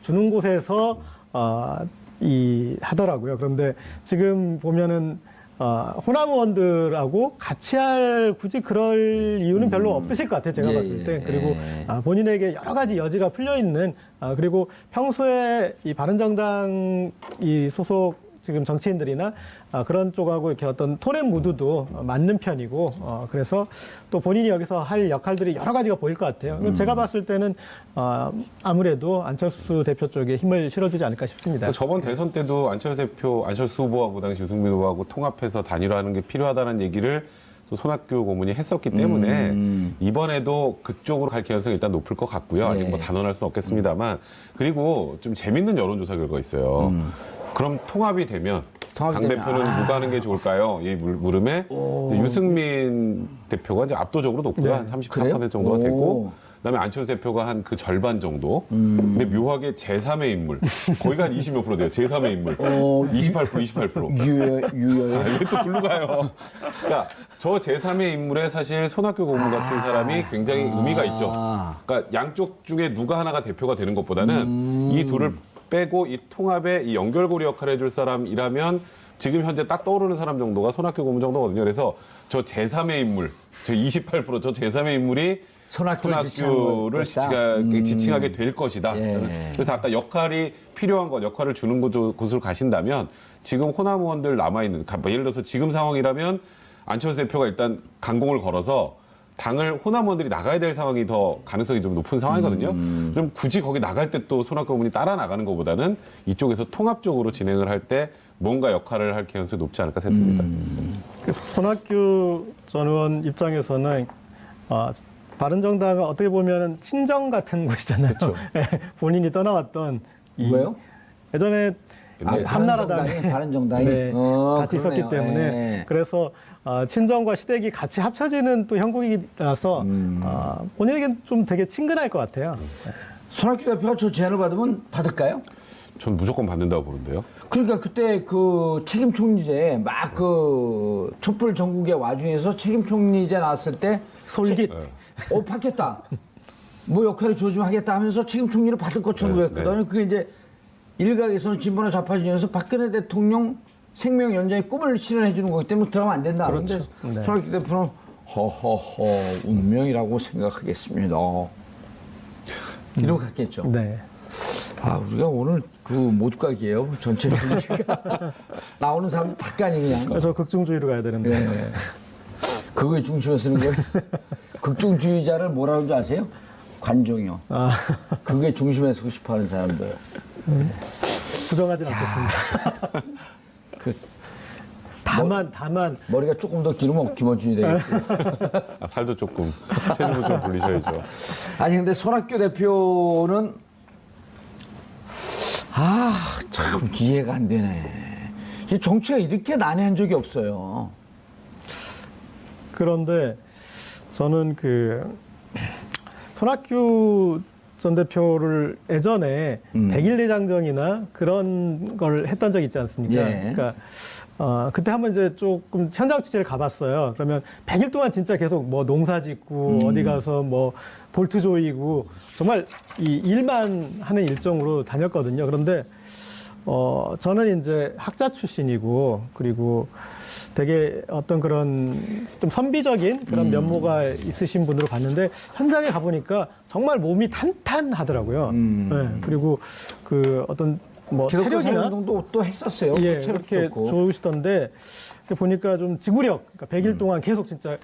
주는 곳에서 하더라고요. 그런데 지금 보면은 호남 의원들하고 같이 굳이 그럴 이유는 별로 없으실 것 같아요. 제가 봤을 때. 그리고 본인에게 여러 가지 여지가 풀려 있는 그리고 평소에 이 바른정당 이 소속 지금 정치인들이나 그런 쪽하고 이렇게 어떤 톤의 무드도 맞는 편이고 그래서 또 본인이 여기서 할 역할들이 여러 가지가 보일 것 같아요. 제가 봤을 때는 아무래도 안철수 대표 쪽에 힘을 실어주지 않을까 싶습니다. 저번 대선 때도 안철수 후보하고 당시 유승민 후보하고 통합해서 단일화하는 게 필요하다는 얘기를 또 손학규 고문이 했었기 때문에 이번에도 그쪽으로 갈 가능성이 일단 높을 것 같고요. 아직 뭐 단언할 수는 없겠습니다만 그리고 좀 재밌는 여론조사 결과가 있어요. 그럼 통합이 되면 당대표는 누가 하는 게 좋을까요? 이 물음에 유승민 대표가 이제 압도적으로 높고요. 한 34% 정도가 되고 그다음에 안철수 대표가 한 그 절반 정도. 근데 묘하게 제3의 인물. 거기가 한 20몇 프로 돼요. 제3의 인물. 28%. 유여해. 왜 또 글로 가요? 그러니까 저 제3의 인물에 사실 손학규 고문 같은 사람이 굉장히 의미가 있죠. 그러니까 양쪽 중에 누가 하나가 대표가 되는 것보다는 이 둘을 빼고 이 통합의 이 연결고리 역할을 해줄 사람이라면 지금 현재 딱 떠오르는 사람 정도가 손학규 고문 정도거든요. 그래서 저 제3의 인물, 저 28%저 제3의 인물이 손학규를 지칭하게 될 것이다. 그래서 아까 역할이 필요한 것, 역할을 주는 곳으로 가신다면 지금 호남 의원들 남아있는, 예를 들어서 지금 상황이라면 안철수 대표가 일단 강공을 걸어서 당을 호남 의원들이 나가야 될 상황이 더 가능성이 좀 높은 상황이거든요. 그럼 굳이 거기 나갈 때 또 손학규 의원이 따라 나가는 것보다는 이쪽에서 통합적으로 진행을 할 때 뭔가 역할을 할 가능성이 높지 않을까 생각됩니다. 손학규 전 의원 입장에서는 바른정당은 어떻게 보면 친정 같은 곳이잖아요. 그렇죠. 본인이 떠나왔던 왜요? 예전에 한나라당에 바른정당이 네, 같이 그러네요. 있었기 때문에 예. 그래서 친정과 시댁이 같이 합쳐지는 또 형국이라서 본인에겐 좀 되게 친근할 것 같아요. 손학규 대표가 저 제안을 받으면 받을까요? 전 무조건 받는다고 보는데요. 그러니까 그때 그 책임 총리제 막 그 촛불 전국의 와중에서 책임 총리제 나왔을 때 솔깃. 받겠다. 뭐 역할을 주어주면 하겠다 하면서 책임 총리를 받을 것처럼 그랬거든요. 그게 이제 일각에서는 진보나 좌파 진영에서 박근혜 대통령 생명 연장의 꿈을 실현해 주는 거기 때문에 들어가면 안 된다. 그런데 그렇죠. 손학규 대표는 허허허 운명이라고 생각하겠습니다. 이러고 갔겠죠. 네. 우리가 오늘 그 모두각이에요. 전체 분위기가. 나오는 사람 다 까니 그냥. 그래서 극중주의로 가야 되는데. 네. 그거에 중심에 쓰는 거예요. 극중주의자를 뭐라 그러는지 아세요? 관종이요. 그게 중심에 서고 싶어 하는 사람들. 부정하진 않겠습니다. 다만 머리가 조금 더 길으면 김어준이 되겠어요. 살도 조금, 체중을 좀 돌리셔야죠. 아니 근데 손학규 대표는 참 이해가 안 되네. 이 정치가 이렇게 난해한 적이 없어요. 그런데 저는 그 손학규 전 대표를 예전에 100일 대장정이나 그런 걸 했던 적이 있지 않습니까? 예. 그러니까 그때 한번 이제 조금 현장 취재를 가봤어요. 그러면 100일 동안 진짜 계속 뭐 농사 짓고 어디 가서 뭐 볼트 조이고 정말 이 일만 하는 일정으로 다녔거든요. 그런데 저는 이제 학자 출신이고 그리고 되게 어떤 그런 좀 선비적인 그런 면모가 있으신 분으로 봤는데 현장에 가보니까 정말 몸이 탄탄하더라고요. 네, 그리고 그 어떤 뭐 체력이나 운동도 또 했었어요. 예, 체력도 그렇게 좋고. 좋으시던데 보니까 좀 지구력, 그러니까 100일 동안 계속 진짜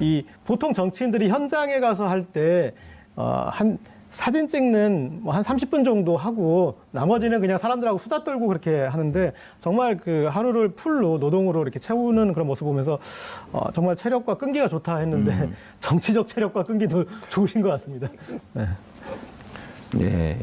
이 보통 정치인들이 현장에 가서 할 때 한 사진 찍는 뭐 한 30분 정도 하고 나머지는 그냥 사람들하고 수다 떨고 그렇게 하는데 정말 그 하루를 풀로 노동으로 이렇게 채우는 그런 모습 보면서 정말 체력과 끈기가 좋다 했는데 정치적 체력과 끈기도 좋으신 것 같습니다. 네. 예.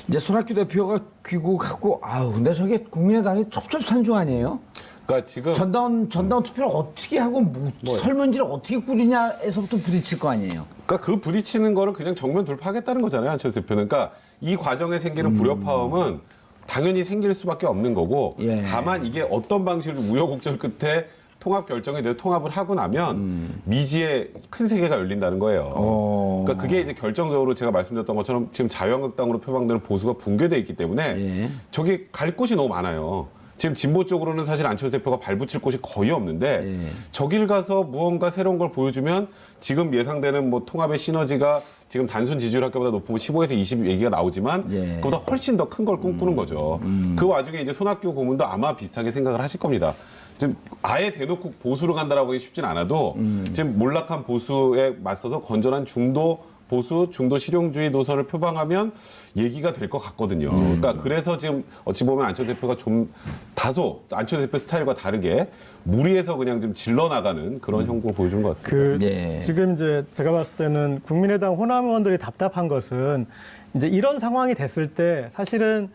이제 손학규 대표가 귀국하고 근데 저게 국민의당이 첩첩산중 아니에요? 그러니까 지금 전당 투표를 어떻게 하고 설문지를 어떻게 꾸리냐에서부터 부딪힐 거 아니에요. 그러니까 그 부딪히는 거를 그냥 정면 돌파하겠다는 거잖아요, 안철수 대표는. 그러니까 이 과정에 생기는 불협화음은 당연히 생길 수밖에 없는 거고, 예. 다만 이게 어떤 방식으로 우여곡절 끝에 통합 결정에 대해 통합을 하고 나면 미지의 큰 세계가 열린다는 거예요. 그러니까 그게 이제 결정적으로 제가 말씀드렸던 것처럼 지금 자유한국당으로 표방되는 보수가 붕괴돼 있기 때문에 예. 저게 갈 곳이 너무 많아요. 지금 진보 쪽으로는 사실 안철수 대표가 발붙일 곳이 거의 없는데 저길 가서 무언가 새로운 걸 보여주면 지금 예상되는 뭐 통합의 시너지가 지금 단순 지지율 학교보다 높으면 15에서 20 얘기가 나오지만 그보다 훨씬 더 큰 걸 꿈꾸는 거죠. 그 와중에 이제 손학규 고문도 아마 비슷하게 생각을 하실 겁니다. 지금 아예 대놓고 보수로 간다라고 하기 쉽진 않아도 지금 몰락한 보수에 맞서서 건전한 중도 보수, 중도 실용주의 노선을 표방하면 얘기가 될 것 같거든요. 그러니까 그래서 지금 어찌 보면 안철수 대표가 좀 다소 안철수 대표 스타일과 다르게 무리해서 그냥 좀 질러 나가는 그런 형국을 보여준 것 같습니다. 지금 이제 제가 봤을 때는 국민의당 호남 의원들이 답답한 것은 이제 이런 상황이 됐을 때 사실은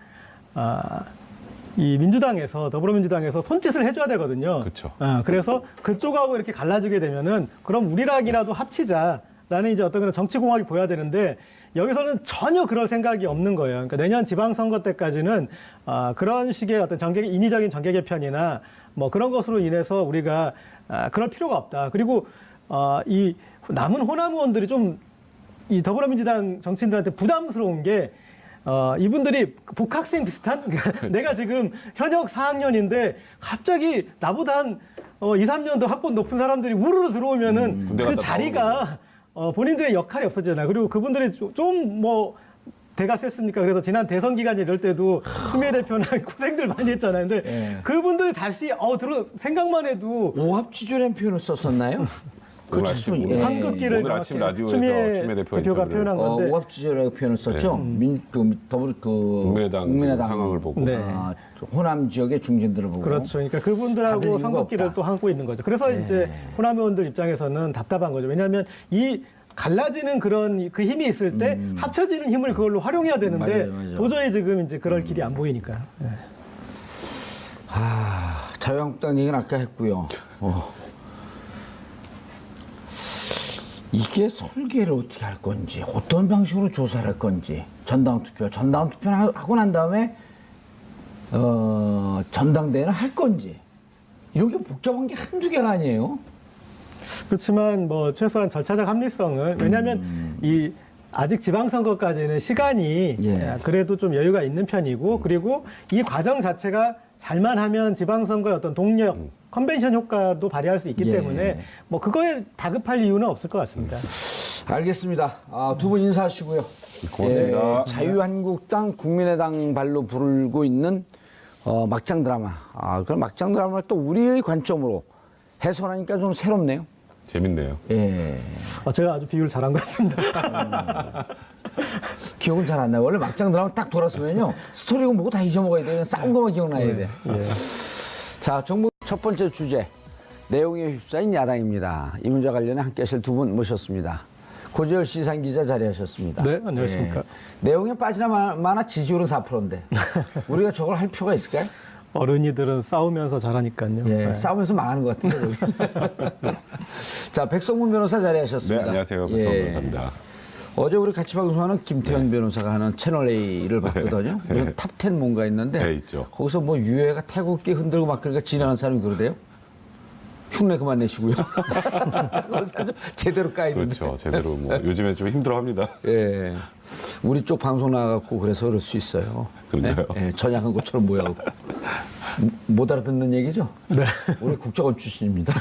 이 민주당에서 더불어민주당에서 손짓을 해줘야 되거든요. 그렇죠. 그래서 그쪽하고 이렇게 갈라지게 되면은 그럼 우리랑이라도 합치자라는 이제 어떤 그런 정치 공학이 보여야 되는데 여기서는 전혀 그럴 생각이 없는 거예요. 그러니까 내년 지방선거 때까지는 그런 식의 어떤 인위적인 정계 개편이나 뭐 그런 것으로 인해서 우리가 그럴 필요가 없다. 그리고 이 남은 호남 의원들이 좀 이 더불어민주당 정치인들한테 부담스러운 게 이분들이 복학생 비슷한? 내가 지금 현역 4학년인데 갑자기 나보다 한 2, 3년 더 학번 높은 사람들이 우르르 들어오면은 그 자리가 본인들의 역할이 없어지잖아요. 그리고 그분들이 좀 뭐 대가 셌으니까 그래서 지난 대선 기간 이럴 때도 추미애 대표나 고생들 많이 했잖아요. 근데 그분들이 다시 생각만 해도 오합지졸이라는 표현을 썼었나요? 상급기를 오늘 아침 라디오에서 추미애 추미애 대표가 표현한 건데 오합지졸이라고 표현을 썼죠. 국민의당 상황을 보고 호남 지역의 중진들을 보고. 그렇죠. 그러니까 그분들하고 상급기를 또 하고 있는 거죠. 그래서 이제 호남 의원들 입장에서는 답답한 거죠. 왜냐하면 이 갈라지는 그런 그 힘이 있을 때 합쳐지는 힘을 그걸로 활용해야 되는데 맞아요. 도저히 지금 이제 그럴 길이 안 보이니까요. 자유한국당 얘기는 아까 했고요. 이게 설계를 어떻게 할 건지, 어떤 방식으로 조사를 할 건지, 전당투표를 하고 난 다음에 전당대회를 할 건지, 이런 게 복잡한 게 한두 개가 아니에요. 그렇지만 뭐 최소한 절차적 합리성은 왜냐하면 이 아직 지방선거까지는 시간이 그래도 좀 여유가 있는 편이고 그리고 이 과정 자체가 잘만 하면 지방선거의 어떤 동력, 컨벤션 효과도 발휘할 수 있기 때문에 뭐 그거에 다급할 이유는 없을 것 같습니다. 알겠습니다. 두 분 인사하시고요. 고맙습니다. 자유한국당, 국민의당 발로 부르고 있는 막장 드라마. 그럼 막장 드라마를 또 우리의 관점으로 해설하니까 좀 새롭네요. 재밌네요. 제가 아주 비유를 잘한 것 같습니다. 기억은 잘 안 나요. 원래 막장 드라마 딱 돌았으면요. 스토리고 뭐고 다 잊어먹어야 돼요. 싸운 것만 기억나야 돼. 자, 정부 첫 번째 주제. 내용에 휩싸인 야당입니다. 이 문제와 관련해 함께 하실 두 분 모셨습니다. 고재열 시상기자 자리하셨습니다. 네, 안녕하십니까. 내용에 빠지나 마나 지지율은 4%인데 우리가 저걸 할 필요가 있을까요? 어른이들은 싸우면서 잘하니까요. 싸우면서 망하는 것 같은데. 자, 백성문 변호사 자리하셨습니다. 네, 안녕하세요. 백성문 변호사입니다. 어제 우리 같이 방송하는 김태현 변호사가 하는 채널 A를 봤거든요. 무슨 탑10 뭔가 있는데 있죠. 거기서 뭐 유해가 태극기 흔들고 막 그러니까 지나가는 사람이 그러대요. 흉내 그만 내시고요. 제대로 까이는데. 그렇죠. 제대로 뭐 요즘에 좀 힘들어합니다. 우리 쪽 방송 나가고 그래서 그럴 수 있어요. 그런가요? 전향한 것처럼 모여가고. 못 알아듣는 얘기죠? 네. 우리 국정원 출신입니다.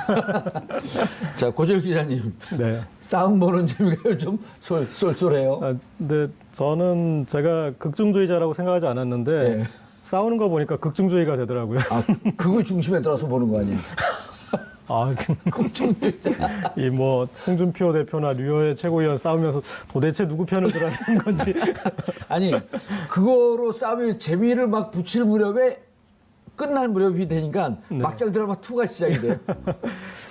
자, 고재열 기자님. 네. 싸움 보는 재미가 좀 쏠쏠해요. 근데 저는 제가 극중주의자라고 생각하지 않았는데 싸우는 거 보니까 극중주의가 되더라고요. 그걸 중심에 들어서 보는 거 아니에요? 극중주의자. 이 뭐 홍준표 대표나 류호의 최고위원 싸우면서 도대체 누구 편을 들어야 되는 건지. 아니, 그거로 싸움의 재미를 막 붙일 무렵에 끝날 무렵이 되니까 막장 드라마 2가 시작이 돼요.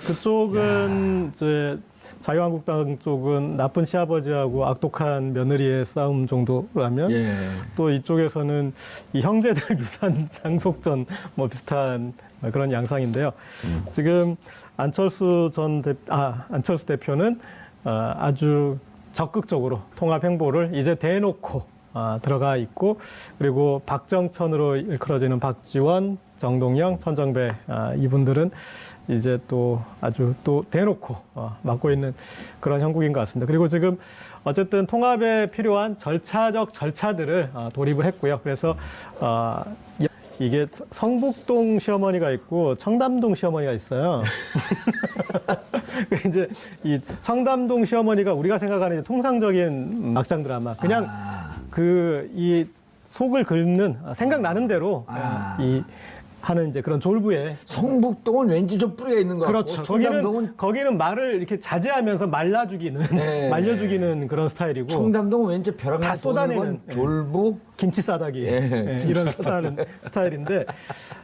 그쪽은 이제 자유한국당 쪽은 나쁜 시아버지하고 악독한 며느리의 싸움 정도라면 또 이쪽에서는 이 형제들 유산 상속전 뭐 비슷한 그런 양상인데요. 지금 안철수 대표는 아주 적극적으로 통합 행보를 이제 대놓고 들어가 있고 그리고 박정천으로 일컬어지는 박지원, 정동영, 천정배 이분들은 이제 또 아주 또 대놓고 맡고 있는 그런 형국인 것 같습니다. 그리고 지금 어쨌든 통합에 필요한 절차들을 돌입을 했고요. 그래서 이게 성북동 시어머니가 있고 청담동 시어머니가 있어요. 이제 이 청담동 시어머니가 우리가 생각하는 이제 통상적인 막장 드라마, 그냥 이 속을 긁는 생각나는 대로 이 하는 이제 그런 졸부의. 성북동은 왠지 좀 뿌리가 있는 것 같고 그렇죠. 청담동은 거기는 말을 이렇게 자제하면서 말려 죽이는 그런 스타일이고. 청담동은 왠지 벼랑 다 쏟아내는, 졸부 김치 싸다기 이런 쏟아내는 스타일인데,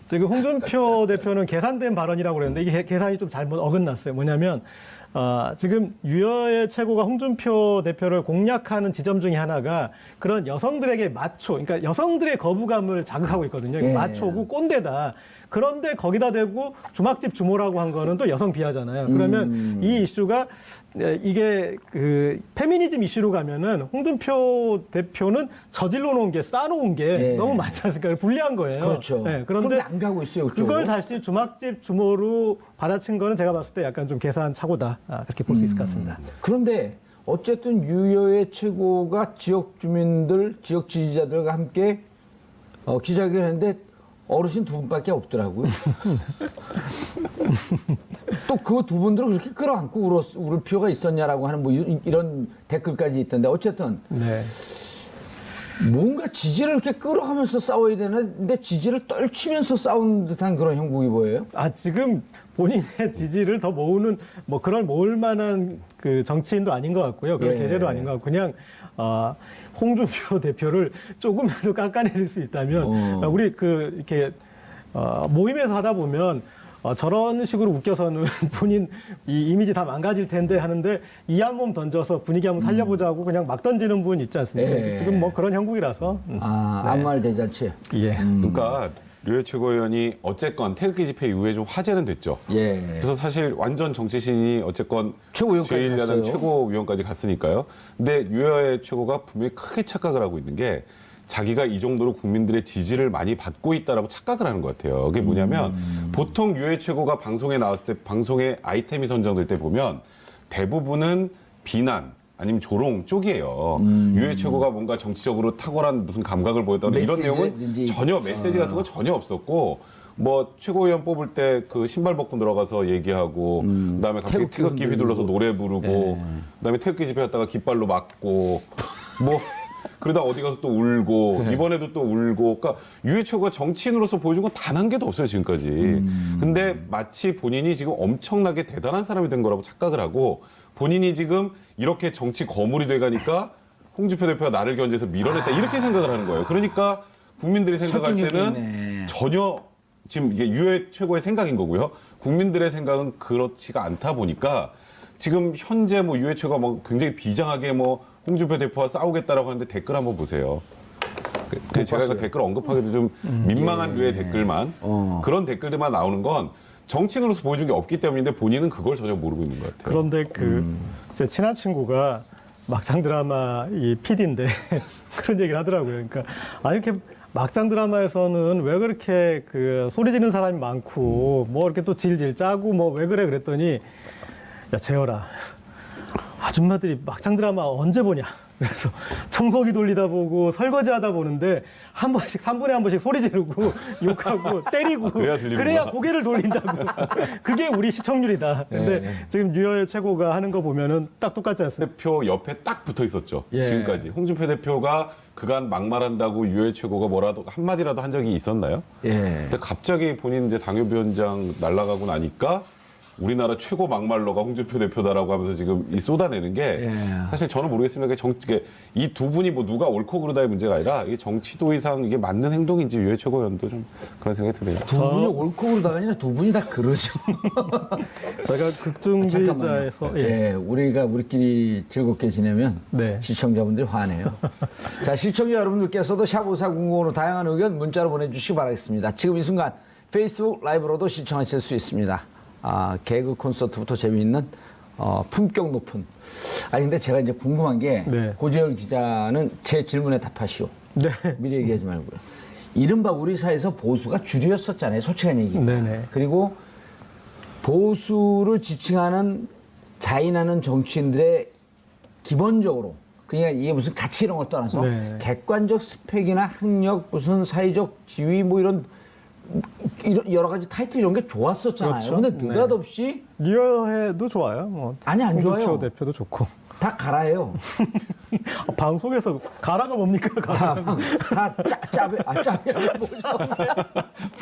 지금 홍준표 대표는 계산된 발언이라고 그랬는데 이게 계산이 좀 잘못 어긋났어요. 뭐냐면 지금 유여의 최고가 홍준표 대표를 공략하는 지점 중에 하나가 그런 여성들에게 마초, 그러니까 여성들의 거부감을 자극하고 있거든요. 예. 마초고 꼰대다. 그런데 거기다 대고 주막집 주모라고 한 거는 또 여성 비하잖아요. 그러면 이 이슈가 이게 그 페미니즘 이슈로 가면은 홍준표 대표는 저질러 놓은 게 쌓아놓은 게 예. 너무 많지 않습니까? 불리한 거예요. 그렇죠. 네, 그런데 그런데 안 가고 있어요. 그쪽으로. 그걸 다시 주막집 주모로 받아친 거는 제가 봤을 때 약간 좀 계산 착오다. 그렇게 볼 수 있을 것 같습니다. 그런데 어쨌든 유여의 최고가 지역 주민들, 지역 지지자들과 함께 기자회견했는데 어르신 두 분밖에 없더라고요. 또 그 두 분들을 그렇게 끌어안고 울을 필요가 있었냐라고 하는 뭐 이런 댓글까지 있던데, 어쨌든 네. 뭔가 지지를 이렇게 끌어가면서 싸워야 되는데 지지를 떨치면서 싸우는 듯한 그런 형국이 보여요. 지금 본인의 지지를 더 모으는 뭐 그런 모을 만한 그 정치인도 아닌 것 같고요. 그런 예. 계제도 아닌 것 같고, 그냥 홍준표 대표를 조금이라도 깎아내릴 수 있다면 우리 이렇게 모임에서 하다 보면 저런 식으로 웃겨서는 본인 이 이미지 다 망가질 텐데 하는데 이 한 몸 던져서 분위기 한번 살려보자고 그냥 막 던지는 분 있지 않습니까? 예. 지금 뭐 그런 형국이라서. 아무 말 대잔치. 예. 그러니까 류해 최고위원이 어쨌건 태극기 집회 이후에 좀 화제는 됐죠. 예. 그래서 사실 완전 정치신이 어쨌건 최고위원까지 제1야당 갔어요. 최고위원까지 갔으니까요. 근데 유해 최고가 분명히 크게 착각을 하고 있는 게, 자기가 이 정도로 국민들의 지지를 많이 받고 있다라고 착각을 하는 것 같아요. 그게 뭐냐면 보통 유해 최고가 방송에 나왔을 때, 방송에 아이템이 선정될 때 보면 대부분은 비난 아니면 조롱 쪽이에요. 유해 최고가 뭔가 정치적으로 탁월한 무슨 감각을 보였다는 이런 내용은 전혀 메시지 같은 건 전혀 없었고, 뭐 최고위원 뽑을 때 그 신발 벗고 들어가서 얘기하고, 그다음에 갑자기 태극기 휘둘러서 노래 부르고, 그다음에 태극기 집회 갔다가 깃발로 맞고, 뭐 그러다 어디 가서 또 울고, 이번에도 또 울고. 그러니까 유해 최고가 정치인으로서 보여준 건 단 한 개도 없어요, 지금까지. 근데 마치 본인이 지금 엄청나게 대단한 사람이 된 거라고 착각을 하고, 본인이 지금 이렇게 정치 거물이 돼가니까 홍준표 대표가 나를 견제해서 밀어냈다, 이렇게 생각을 하는 거예요. 그러니까 국민들이 생각할 때는 전혀 지금 이게 유해 최고의 생각인 거고요. 국민들의 생각은 그렇지가 않다 보니까 지금 현재 뭐 유해 최고가 뭐 굉장히 비장하게 뭐 홍준표 대표와 싸우겠다라고 하는데 댓글 한번 보세요. 제가 그 댓글 언급하기도 좀 민망한 류의 댓글만, 그런 댓글들만 나오는 건 정치인으로서 보여준 게 없기 때문인데 본인은 그걸 전혀 모르고 있는 것 같아요. 그런데 제 친한 친구가 막장 드라마 이 PD인데 그런 얘기를 하더라고요. 그러니까 이렇게 막장 드라마에서는 왜 그렇게 소리 지르는 사람이 많고 뭐 이렇게 또 질질 짜고 뭐 왜 그래 그랬더니, 야 재열아, 아줌마들이 막장 드라마 언제 보냐? 그래서 청소기 돌리다 보고 설거지하다 보는데 한 번씩 3분에 한 번씩 소리 지르고 욕하고 때리고 그래야 고개를 돌린다고. 그게 우리 시청률이다. 근데 지금 유여의 최고가 하는 거 보면은 딱 똑같지 않습니까? 대표 옆에 딱 붙어 있었죠. 예. 지금까지 홍준표 대표가 그간 막말한다고 유해 최고가 뭐라도 한마디라도 한 적이 있었나요? 예. 근데 갑자기 본인 이제 당협위원장 날아가고 나니까 우리나라 최고 막말러가 홍준표 대표다라고 하면서 지금 이 쏟아내는 게, 사실 저는 모르겠습니다. 이 두 분이 뭐 누가 옳고 그르다의 문제가 아니라 이게 정치도의상 이게 맞는 행동인지 유해 최고위원도 좀 그런 생각이 듭니다. 두 분이 옳고 그르다가 아니라 두 분이 다 그러죠. 제가 극중주의자에서 우리끼리 즐겁게 지내면 네. 시청자분들이 화내요. 자, 시청자 여러분들께서도 샵5490으로 다양한 의견 문자로 보내주시기 바라겠습니다. 지금 이 순간 페이스북 라이브로도 시청하실 수 있습니다. 개그 콘서트부터 재미있는 품격 높은. 근데 제가 이제 궁금한 게, 고재열 기자는 제 질문에 답하시오. 네. 미리 얘기하지 말고요. 이른바 우리 사회에서 보수가 주류였었잖아요. 솔직한 얘기. 네네. 그리고 보수를 지칭하는 자인하는 정치인들의 기본적으로 그냥 이게 무슨 가치 이런 걸 떠나서 객관적 스펙이나 학력, 무슨 사회적 지위 뭐 이런 여러 가지 타이틀 이런 게 좋았었잖아요. 그렇죠. 근데 느닷없이 뉴여해도 좋아요. 뭐 아니, 안 홍준표 좋아요. 대표도 좋고. 다 가라예요. 방송에서 가라가 뭡니까? 가라. 짭이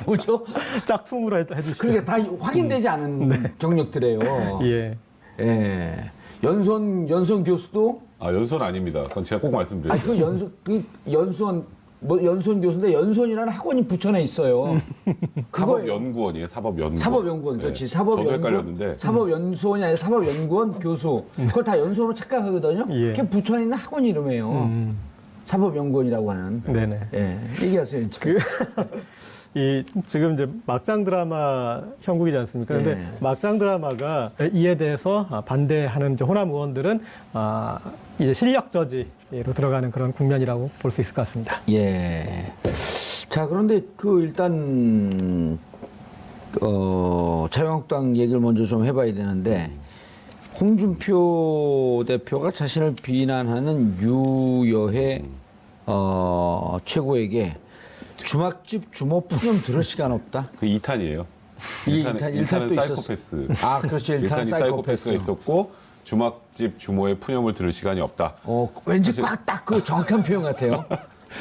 뭐죠? 짝퉁으로 해주시죠. 그러니까 다 확인되지 않은 경력들이에요. 예. 예. 연수원 교수도 아, 연수원 아닙니다. 그건 제가 꼭 말씀드려요. 아니 연수원 연수원 교수인데 연수원이라는 학원이 부천에 있어요. 사법연구원이에요. 사법연구원. 사법연구원 네. 그렇지. 저도 헷갈렸는데. 사법연수원이 아니라 사법연구원 교수. 그걸 다 연수원으로 착각하거든요. 예. 그게 부천에 있는 학원 이름이에요. 사법연구원이라고 하는. 네네. 예. 얘기하세요. 지금 이제 막장 드라마 형국이지 않습니까? 근데 네. 막장 드라마가 이에 대해서 반대하는 이제 호남 의원들은 이제 실력 저지로 들어가는 그런 국면이라고 볼 수 있을 것 같습니다. 예. 자, 그런데 일단 자유한국당 얘기를 먼저 좀 해봐야 되는데 홍준표 대표가 자신을 비난하는 유여해 최고에게 주막집 주모 푸념 들을 시간 없다. 그 2탄이에요. 이게 1탄은 일탄도 사이코패스. 아, 그렇죠. 1탄 1탄이 사이코패스. 사이코패스가 있었고 주막집 주모의 푸념을 들을 시간이 없다. 왠지 딱 그 정확한 표현 같아요.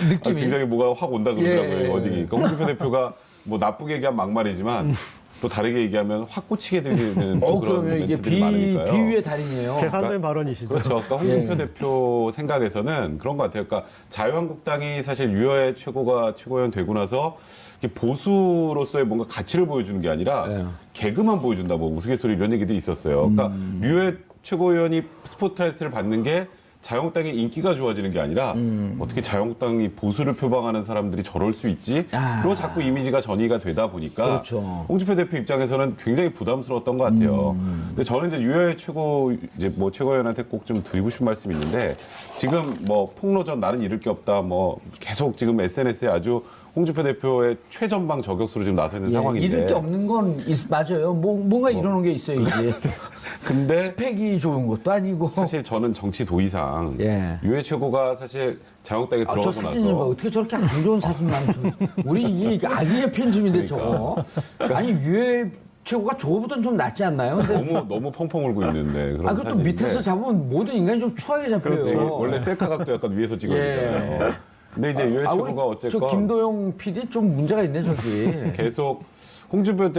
느낌이. 굉장히 뭐가 확 온다 그러더라고요. 예. 어디. 그러니까 홍준표 대표가 뭐 나쁘게 얘기하면 막말이지만 또 다르게 얘기하면 확 꽂히게 들리는 또 그런 그러면 이게 멘트들이 많으니까요. 비유의 달인이에요. 계산된 발언이시죠. 그렇죠. 그러니까 홍준표 예. 대표 생각에서는 그런 것 같아요. 그러니까 자유한국당이 사실 유여의 최고위원 되고 나서 이렇게 보수로서의 뭔가 가치를 보여주는 게 아니라 예. 개그만 보여준다, 뭐 우스갯소리 이런 얘기들이 있었어요. 그러니까 유여의 최고위원이 스포트라이트를 받는 게 자유한국당의 인기가 좋아지는 게 아니라 어떻게 자유한국당이 보수를 표방하는 사람들이 저럴 수 있지? 그리고 자꾸 이미지가 전이가 되다 보니까 그렇죠. 홍준표 대표 입장에서는 굉장히 부담스러웠던 것 같아요. 근데 저는 이제 유여의 최고위원한테 꼭 좀 드리고 싶은 말씀이 있는데 지금 뭐 폭로전 나는 잃을 게 없다 뭐 계속 지금 SNS에 아주 홍준표 대표의 최전방 저격수로 지금 나서 있는 상황인데 잃을 게 없는 건 맞아요. 뭔가 이러는 게 있어야지. 근데 스펙이 좋은 것도 아니고. 사실 저는 정치 도의상 예. 유해 최고가 사실 자유한국당에 저 들어가고 사진이 봐. 나서 어떻게 저렇게 안 좋은 사진만 우리 이 악의의 편집인데 저거. 아니 유해 최고가 저거보다는 좀 낫지 않나요? 근데 너무 펑펑 울고 있는데 그런 그것도 사진인데. 밑에서 잡으면 모든 인간이 좀 추하게 잡혀요. 그렇죠. 원래 셀카 각도 약간 위에서 찍어야 예. 되잖아요. 근데 이제 유해 우리 최고가 어쨌건 저 김도영 PD 좀 문제가 있네 저기. 계속 홍준표